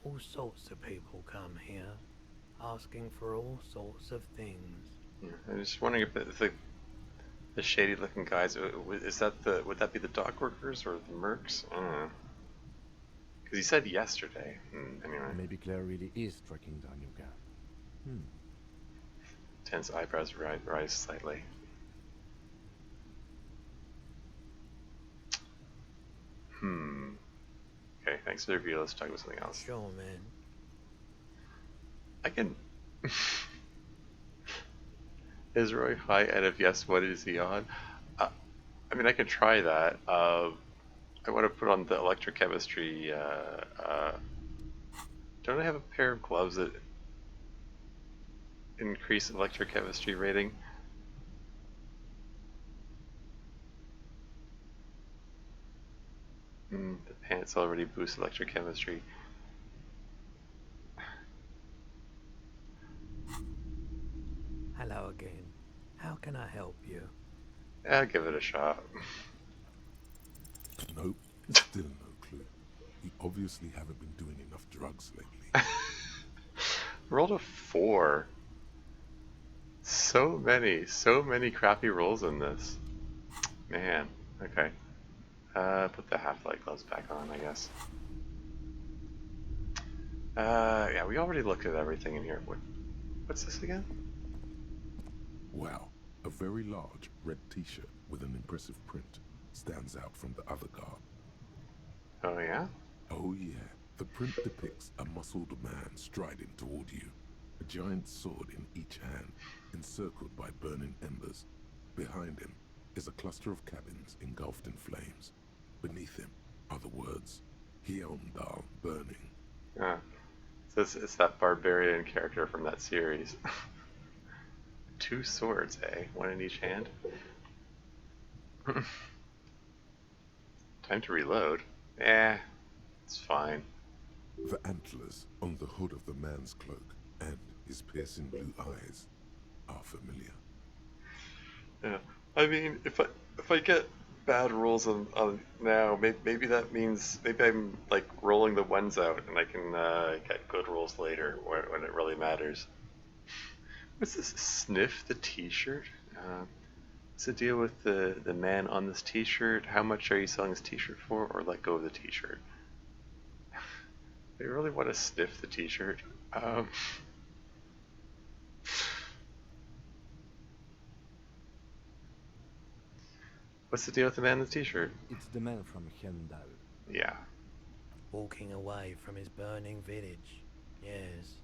all sorts of people come here, asking for all sorts of things. I'm just wondering if the shady-looking guys, would that be the dock workers or the Mercs? I don't know. Because he said yesterday. Anyway. Maybe Claire really is tracking down your gun. Tense eyebrows rise slightly. Okay, thanks for the review. Let's talk about something else. Sure, man. I can... Is Roy high, and if yes, what is he on? I mean, I could try that. I want to put on the electrochemistry. Don't I have a pair of gloves that increase electrochemistry rating? The pants already boost electrochemistry. Hello again. How can I help you? I'll give it a shot. Nope, still no clue. You obviously haven't been doing enough drugs lately. Rolled a 4. So many crappy rolls in this. Man, okay. Put the half-light gloves back on, I guess. Yeah, we already looked at everything in here. What's this again? Wow, a very large red t-shirt with an impressive print stands out from the other garb. Oh yeah? Oh yeah, the print depicts a muscled man striding toward you, a giant sword in each hand, encircled by burning embers. Behind him is a cluster of cabins engulfed in flames. Beneath him are the words, Hjelmdal burning. Yeah. So it's that barbarian character from that series. 2 swords, eh? 1 in each hand. Time to reload. It's fine. The antlers on the hood of the man's cloak and his piercing blue eyes are familiar. Yeah. I mean, if I get bad rolls on now, maybe that means maybe I'm like rolling the ones out, and I can get good rolls later when it really matters. What's this? Sniff the T-shirt? What's the deal with the man on this T-shirt? How much are you selling this T-shirt for? Or let go of the T-shirt? Do you really want to sniff the T-shirt? What's the deal with the man in the T-shirt? It's the man from Hjelmdal. Yeah. Walking away from his burning village. Yes.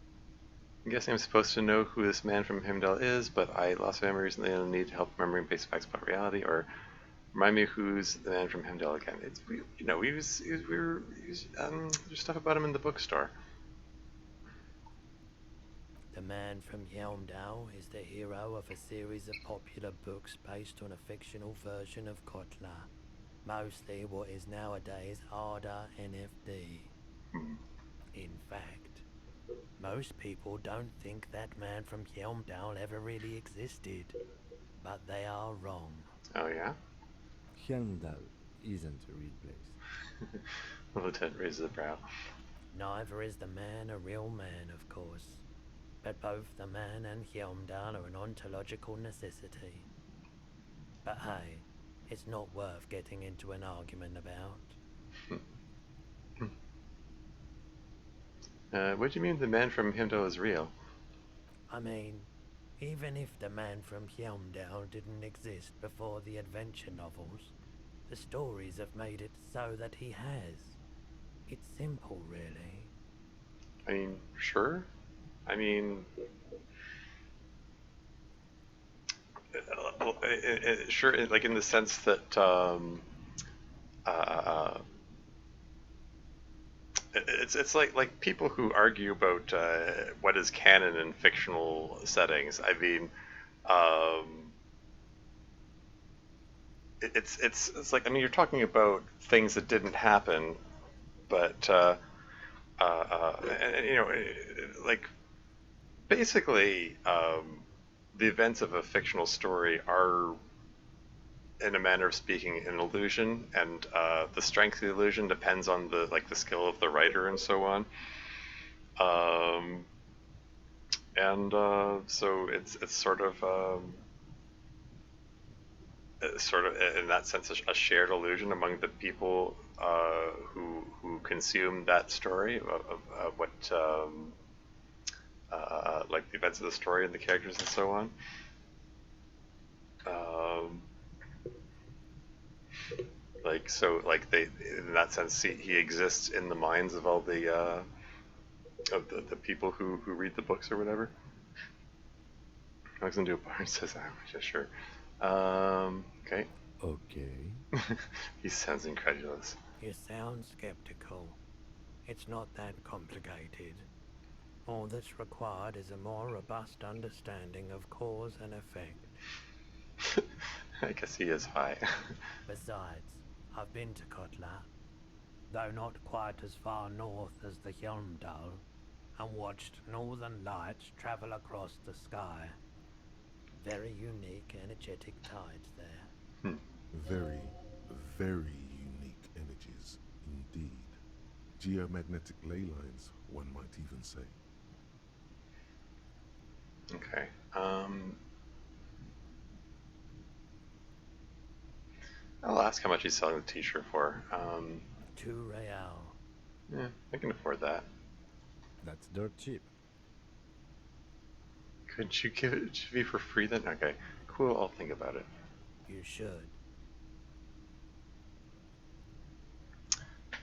I'm guessing I'm supposed to know who this man from Himdall is, but I lost memory recently and need help remembering basic facts about reality. Or remind me who's the man from Himdall again. There's stuff about him in the bookstore. The man from Hjelmdal is the hero of a series of popular books based on a fictional version of Kotla, mostly what is nowadays Arda NFD. In fact, most people don't think that man from Hjelmdal ever really existed, but they are wrong. Oh yeah? Hjelmdal isn't a real place. The lieutenant raises a brow. Neither is the man a real man, of course. But both the man and Hjelmdal are an ontological necessity. But hey, it's not worth getting into an argument about. What do you mean the man from Himdall is real? I mean, even if the man from Hjelmdal didn't exist before the adventure novels, the stories have made it so that he has. It's simple, really. I mean, sure. I mean, sure, like in the sense that it's like people who argue about what is canon in fictional settings. I mean, it's like, I mean, you're talking about things that didn't happen, but like basically, the events of a fictional story are, in a manner of speaking, an illusion, and the strength of the illusion depends on the skill of the writer and so on. So it's sort of in that sense a shared illusion among the people who consume that story of what. Like the events of the story and the characters and so on. They, in that sense, he exists in the minds of all the people who read the books or whatever. Walks into a bar and says, "I'm just sure." Okay. Okay. He sounds incredulous. You sound skeptical. It's not that complicated. All that's required is a more robust understanding of cause and effect. I guess he is high. Besides, I've been to Kotla, though not quite as far north as the Hjelmdal, and watched northern lights travel across the sky. Very unique, energetic tides there. Very, very unique energies indeed. Geomagnetic ley lines, one might even say. Okay. I'll ask how much he's selling the T-shirt for. 2 real. Yeah, I can afford that. That's dirt cheap. Could you give it to me for free then? Okay, cool, I'll think about it. You should.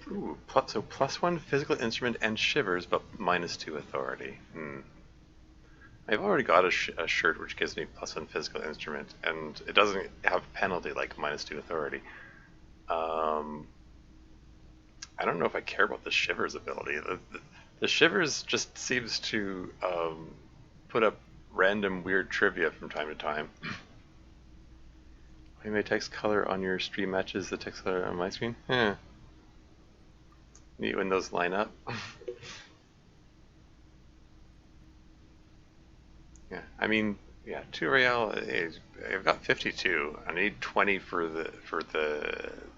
Ooh, so +1 physical instrument and shivers, but -2 authority. I've already got a shirt which gives me +1 physical instrument, and it doesn't have penalty like -2 authority. I don't know if I care about the shivers ability. The shivers just seems to put up random weird trivia from time to time. When my text color on your stream matches the text color on my screen? Neat when those line up. Yeah, I mean, yeah, 2 real. I've got 52. I need 20 for the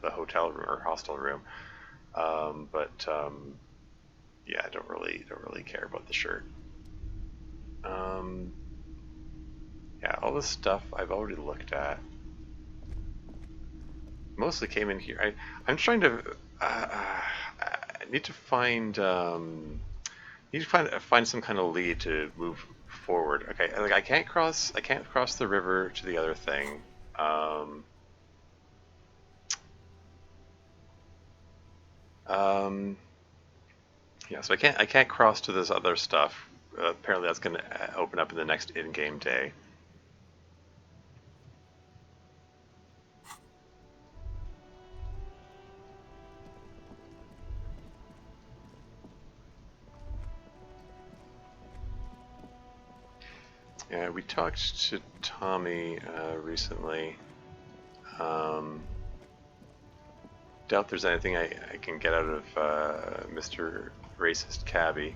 hotel room or hostel room. Yeah, I don't really care about the shirt. Yeah, all this stuff I've already looked at. Mostly came in here. I'm trying to. I need to find. Find some kind of lead to move forward. Okay, like I can't cross the river to the other thing. Yeah, so I can't cross to this other stuff. Apparently that's going to open up in the next in-game day. Yeah, we talked to Tommy recently. Doubt there's anything I can get out of Mr. Racist Cabbie.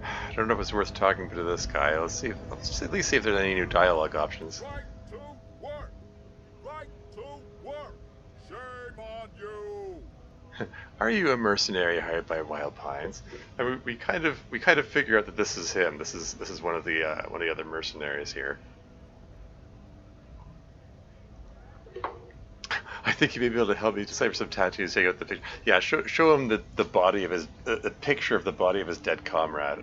I don't know if it's worth talking to this guy. Let's at least see if there's any new dialogue options. Right to work! Right to work! Shame on you! Are you a mercenary hired by Wild Pines? I mean, we kind of figure out that this is him. This is one of the other mercenaries here. I think you may be able to help me decipher some tattoos. Take out the picture. Yeah, show him the body of his the picture of the body of his dead comrade.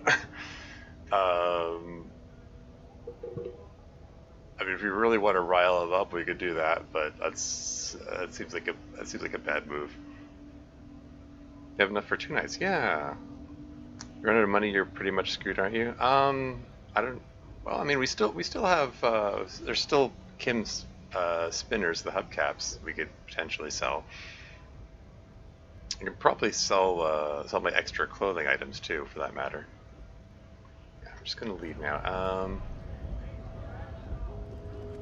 I mean, if we really want to rile him up, we could do that. But that seems like a bad move. You have enough for 2 nights? Yeah. You run out of money, you're pretty much screwed, aren't you? I don't. Well, I mean, we still have. There's still Kim's spinners, the hubcaps we could potentially sell. I could probably sell my extra clothing items too, for that matter. Yeah, I'm just gonna leave now.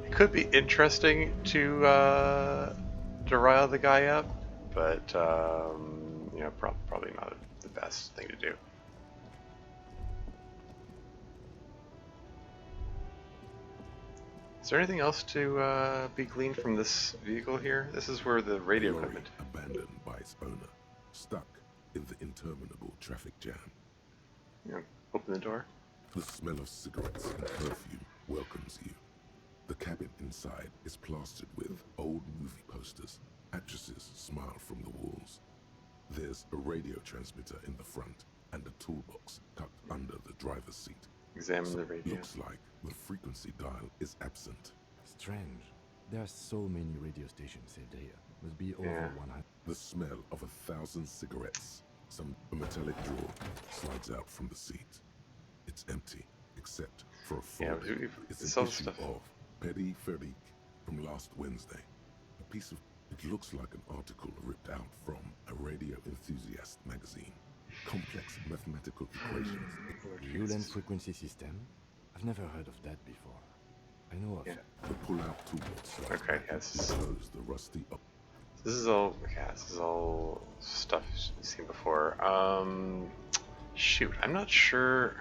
It could be interesting to rile the guy up, but you know, probably not the best thing to do. Is there anything else to be gleaned from this vehicle here? This is where the radio equipment. Abandoned by its owner, stuck in the interminable traffic jam. Yeah, open the door. The smell of cigarettes and perfume welcomes you. The cabin inside is plastered with old movie posters. Actresses smile from the walls. There's a radio transmitter in the front and a toolbox tucked under the driver's seat. Examine the radio. Looks like the frequency dial is absent. Strange. There are so many radio stations saved here. Must be over 100. The smell of 1,000 cigarettes. A metallic drawer slides out from the seat. It's empty, except for a folder. It's an issue of Petty Ferric from last Wednesday. A piece of... It looks like an article ripped out from a radio enthusiast magazine. Complex mathematical equations. Ulan frequency system? I've never heard of that before. I know of it. The pull-out toolbox. Okay, yes. Close the rusty up. This is all stuff you've seen before. Shoot, I'm not sure.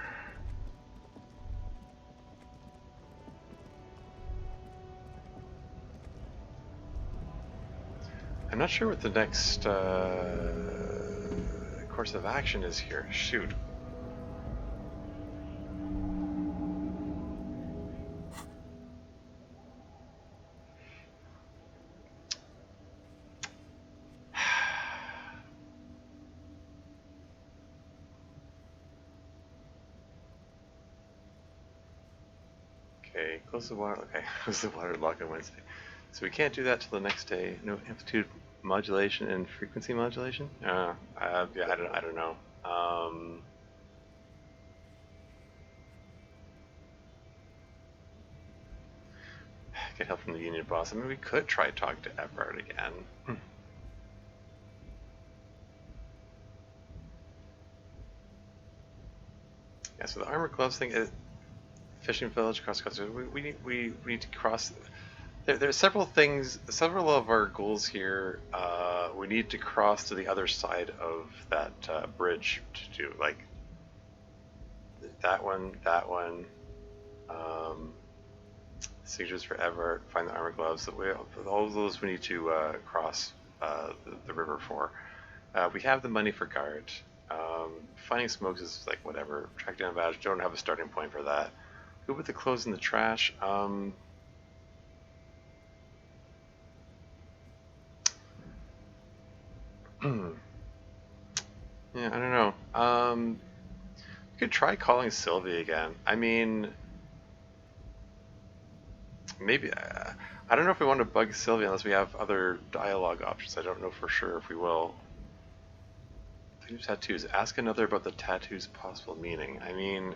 I'm not sure what the next course of action is here. Shoot. Okay, close the water. Okay, close the water lock on Wednesday. So we can't do that till the next day. No amplitude modulation and frequency modulation. Yeah, I don't know. Get help from the union boss. I mean, we could try talking to Everard again. Yeah, so the armor gloves thing is fishing village cross country. We need to cross. There's several things. Several of our goals here. We need to cross to the other side of that bridge to do like that one. Signatures for Everett. Find the armor gloves. All of those we need to cross the river for. We have the money for guard. Finding smokes is like whatever. Track down badge. Don't have a starting point for that. Who put the clothes in the trash? Yeah, I don't know. You could try calling Sylvie again. I mean, maybe. I don't know if we want to bug Sylvie unless we have other dialogue options. I don't know for sure if we will. Tattoos. Ask another about the tattoo's possible meaning. I mean,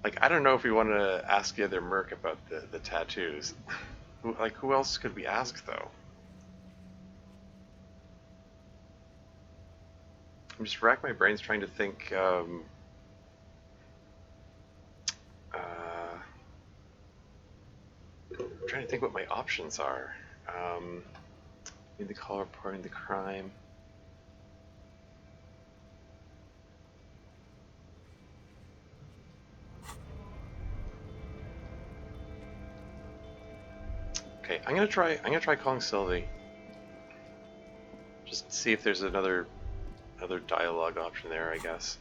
like, I don't know if we want to ask the other merc about the tattoos. Who else could we ask, though? I'm just racking my brains trying to think. Trying to think what my options are. Need the call reporting the crime. Okay, I'm gonna try calling Sylvie. Just see if there's another dialogue option there, I guess.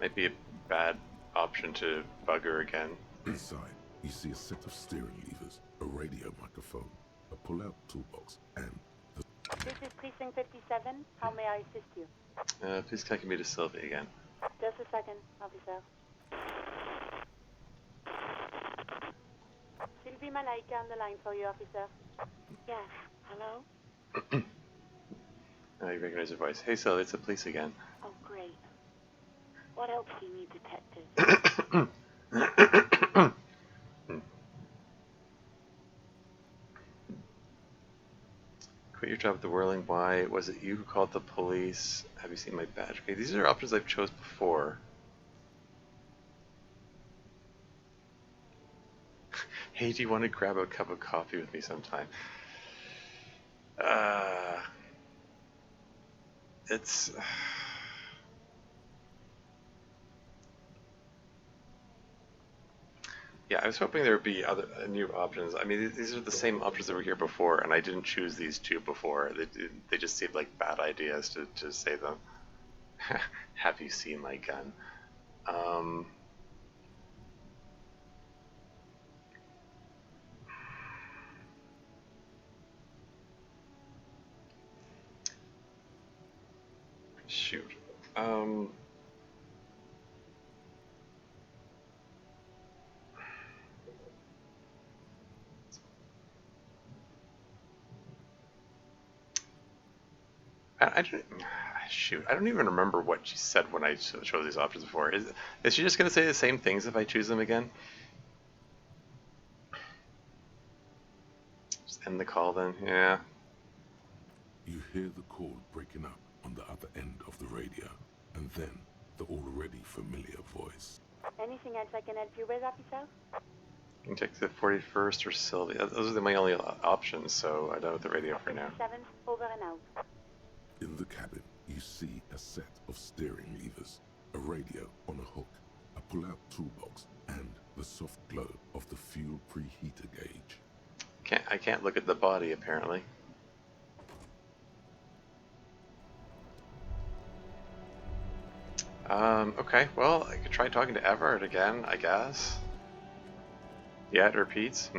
Might be a bad option to bug her again. Inside, you see a set of steering levers, a radio microphone, a pull-out toolbox, and the... This is Precinct 57. How may I assist you? Please connect me to Sylvie again. Just a second, officer. Sylvie Malaika on the line for you, officer. Yes, hello? You recognize her voice. Hey Sylvie, it's the police again. Oh, great. What else do you need, detective? Quit your job at the Whirling. Why? Was it you who called the police? Have you seen my badge? Okay, these are options I've chose before. Hey, do you want to grab a cup of coffee with me sometime? It's... Yeah, I was hoping there would be other new options. I mean, these are the same options that were here before, and I didn't choose these two before. They just seemed like bad ideas to say them. Have you seen my gun? Shoot. I don't, shoot, I don't even remember what she said when I chose these options before. Is she just going to say the same things if I choose them again? Just end the call then, yeah. You hear the call breaking up on the other end of the radio, and then the already familiar voice. Anything else I can help you with, officer? You can take the 41st or Sylvie. Those are my only options, so I don't have the radio for now. 57, over and out. In the cabin, you see a set of steering levers, a radio on a hook, a pull-out toolbox, and the soft glow of the fuel preheater gauge. I can't look at the body, apparently. Okay, well, I could try talking to Everett again, I guess. Yeah, it repeats?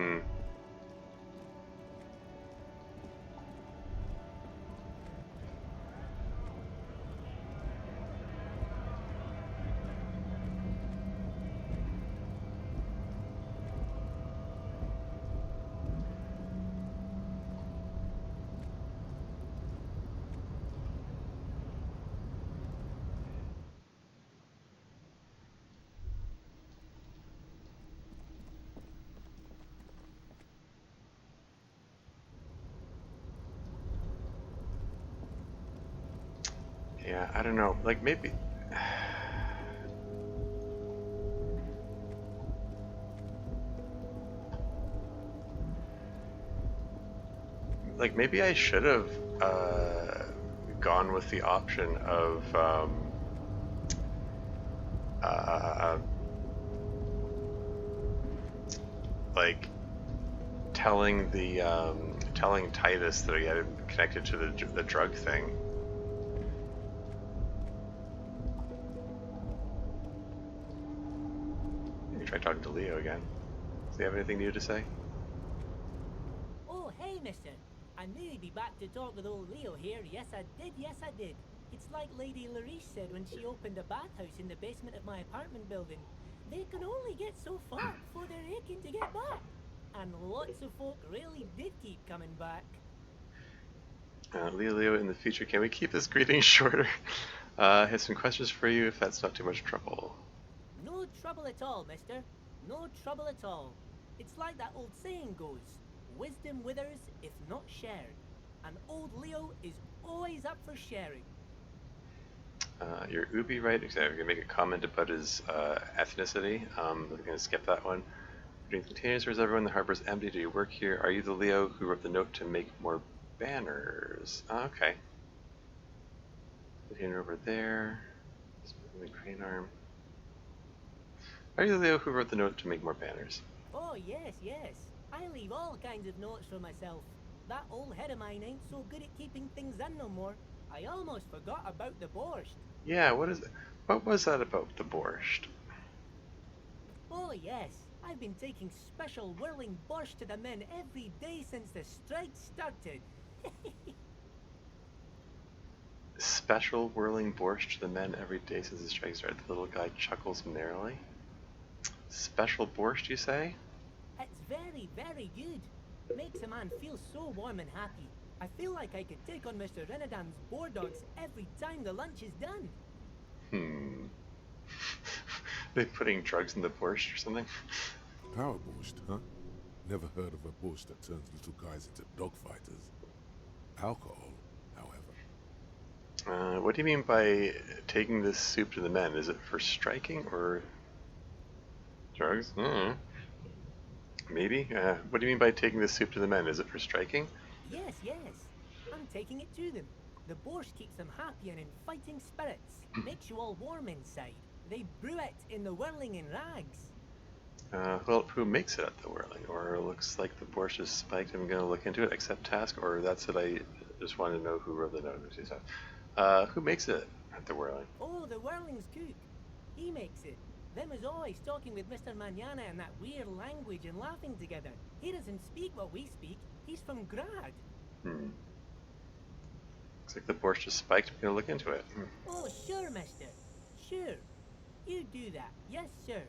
Yeah, I don't know. Like, maybe... Like, maybe I should have gone with the option of like telling Titus that he had connected to the drug thing. Maybe try talking to Leo again. Does he have anything new to say? Oh, hey, mister. I knew you'd be back to talk with old Leo here. Yes, I did. It's like Lady Larice said when she opened a bathhouse in the basement of my apartment building. They can only get so far before they're aching to get back. And lots of folk really did keep coming back. Leo, in the future, can we keep this greeting shorter? I have some questions for you if that's not too much trouble. No trouble at all, mister. No trouble at all. It's like that old saying goes, wisdom withers if not shared. And old Leo is always up for sharing. You're Ubi, right? Exactly. I'm going to make a comment about his ethnicity. I'm going to skip that one. Between containers, where's everyone? The harbor's empty. Do you work here? Are you the Leo who wrote the note to make more banners? Oh, okay. Container over there. The crane arm. Are you the Leo who wrote the note to make more banners? Oh, yes. I leave all kinds of notes for myself. That old head of mine ain't so good at keeping things in no more. I almost forgot about the borscht. Yeah, what was that about the borscht? Oh, yes. I've been taking special whirling borscht to the men every day since the strike started. Special whirling borscht to the men every day since the strike started. The little guy chuckles merrily. Special borscht, you say? It's very, very good. Makes a man feel so warm and happy. I feel like I could take on Mr. Renadan's boar dogs every time the lunch is done. They putting drugs in the borscht or something? Power borscht, huh? Never heard of a borscht that turns little guys into dogfighters. Alcohol, however. What do you mean by taking this soup to the men? Is it for striking or drugs? Maybe. What do you mean by taking this soup to the men? Is it for striking? Yes. I'm taking it to them. The borscht keeps them happy and in fighting spirits. Makes you all warm inside. They brew it in the whirling in rags. Well, who makes it at the whirling? Or it looks like the borscht is spiked. I'm going to look into it. Accept task, or that's it. I just want to know who wrote the note. Who makes it at the whirling? Oh, the whirling's cook. He makes it. Them is always talking with Mr. Manana in that weird language and laughing together. He doesn't speak what we speak. He's from Grad. Looks like the borscht is spiked. I'm going to look into it. Oh, sure, mister. Sure. You do that. Yes, sir.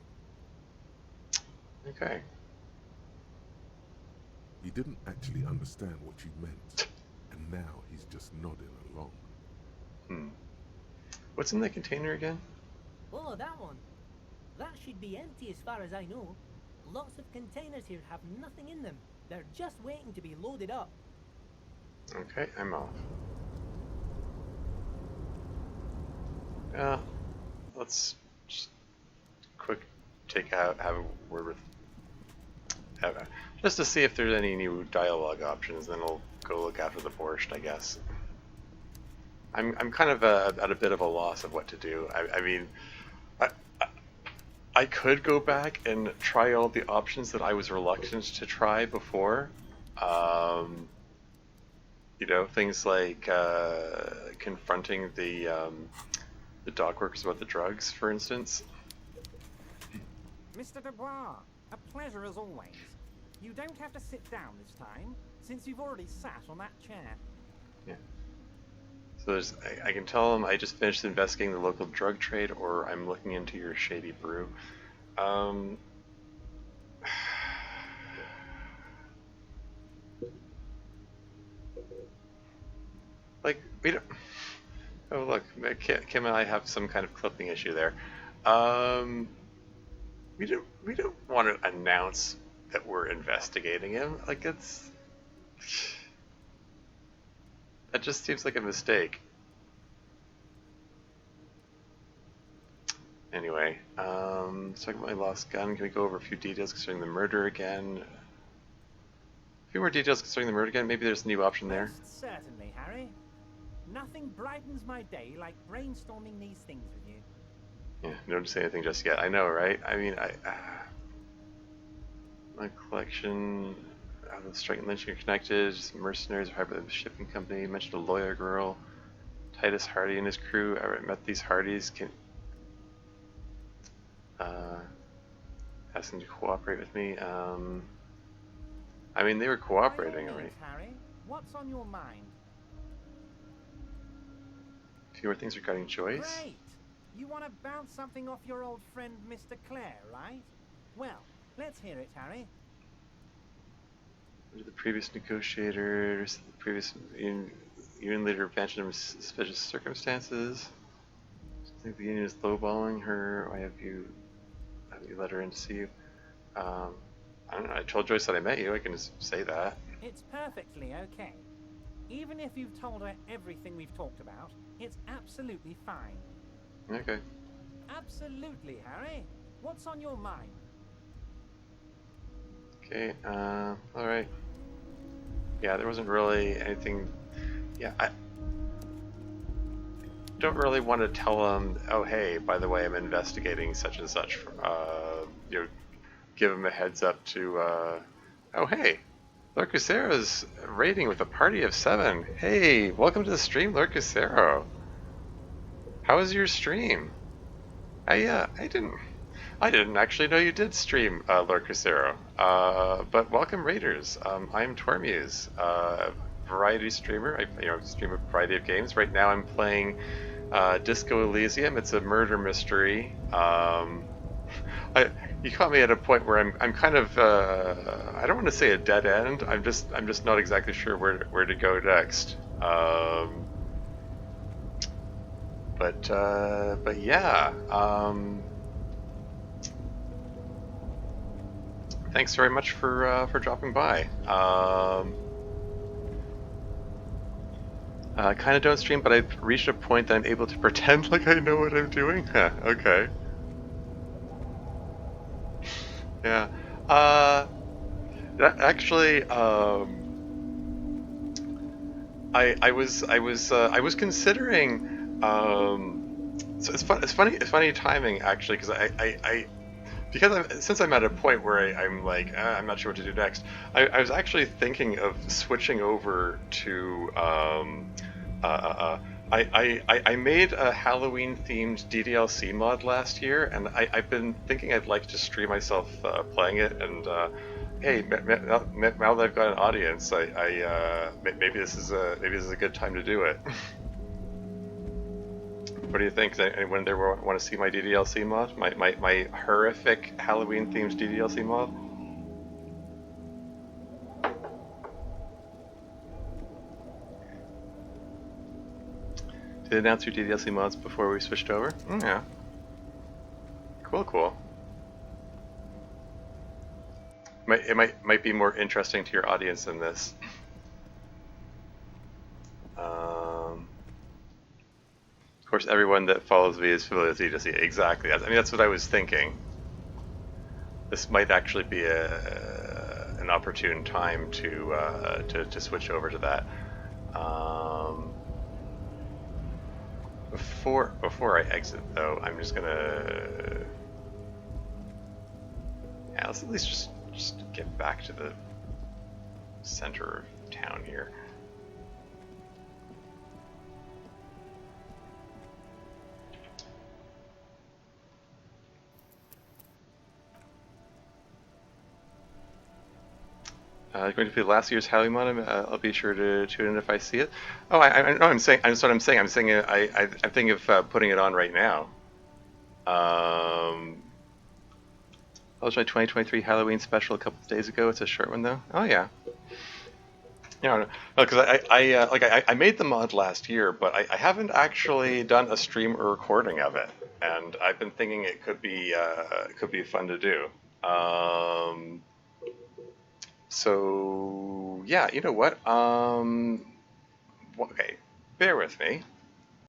Okay. He didn't actually understand what you meant, and now he's just nodding along. What's in the container again? Oh, that one. That should be empty as far as I know. Lots of containers here have nothing in them. They're just waiting to be loaded up. Okay, I'm off. Let's just quick have a word with just to see if there's any new dialogue options. Then I'll go look after the borscht, I guess. I'm kind of at a bit of a loss of what to do. I mean, I could go back and try all the options that I was reluctant to try before. You know, things like confronting the dock workers about the drugs, for instance. Mr. Dubois, a pleasure as always. You don't have to sit down this time, since you've already sat on that chair. Yeah. So I can tell them I just finished investigating the local drug trade, or I'm looking into your shady brew. Like, we don't... Oh, look, Kim and I have some kind of clipping issue there. We don't want to announce that we're investigating him. Like, that just seems like a mistake. Anyway, let's talk about my lost gun. Can we go over a few details concerning the murder again? A few more details concerning the murder again. Maybe there's a new option there. Most certainly, Harry. Nothing brightens my day like brainstorming these things with you. Yeah, don't say anything just yet. I know, right? I mean, my collection, the strike and lynching are connected. Some mercenaries are hired by the shipping company. You mentioned a lawyer girl, Titus Hardy and his crew. I met these Hardys. Ask them to cooperate with me. I mean, they were cooperating, By all right? means, Harry, what's on your mind? A few more things regarding Joyce. Great! You want to bounce something off your old friend, Mr. Clare, right? Well, let's hear it, Harry. The previous negotiators, the previous union leader abandoned in suspicious circumstances. I think the union is lowballing her. Why have you let her in to see you? I don't know. I told Joyce that I met you. I can just say that. It's perfectly okay. Even if you've told her everything we've talked about, it's absolutely fine. Okay. Absolutely, Harry. What's on your mind? Okay, alright. Yeah, there wasn't really anything... Yeah, I don't really want to tell them, oh hey, by the way, I'm investigating such and such. You know, give them a heads up to, oh hey, Lord Cusero's raiding with a party of 7. Hey, welcome to the stream, Lord Cusero. How was your stream? I didn't actually know you did stream, Lord Cusero. But welcome, Raiders. I'm Tormuse, variety streamer. I stream a variety of games. Right now, I'm playing Disco Elysium. It's a murder mystery. You caught me at a point where I'm kind of I don't want to say a dead end. I'm just not exactly sure where to go next. But yeah. Thanks very much for dropping by. Kind of don't stream, but I've reached a point that I'm able to pretend like I know what I'm doing. Okay. Yeah. Actually, I was considering. So it's funny timing actually, because since I'm at a point where I'm like, I'm not sure what to do next. I was actually thinking of switching over to. I made a Halloween-themed DDLC mod last year, and I've been thinking I'd like to stream myself playing it. And hey, now that I've got an audience, maybe this is a good time to do it. What do you think? Does anyone there want to see my DDLC mod? My horrific Halloween-themed DDLC mod? Did they announce your DDLC mods before we switched over? Yeah. Cool. It might be more interesting to your audience than this. Of course, everyone that follows me is familiar with DDLC. Exactly. That's what I was thinking. This might actually be an opportune time to switch over to that. Before I exit, though, I'm just gonna let's at least just get back to the center of town here. Going to be last year's Halloween mod. I'll be sure to tune in if I see it. Oh, I'm saying. That's what I'm saying. I'm thinking of putting it on right now. That was my 2023 Halloween special a couple of days ago. It's a short one though. Oh yeah. Yeah, because I made the mod last year, but I haven't actually done a stream or recording of it, and I've been thinking it could be fun to do. So yeah, you know what? Okay, bear with me.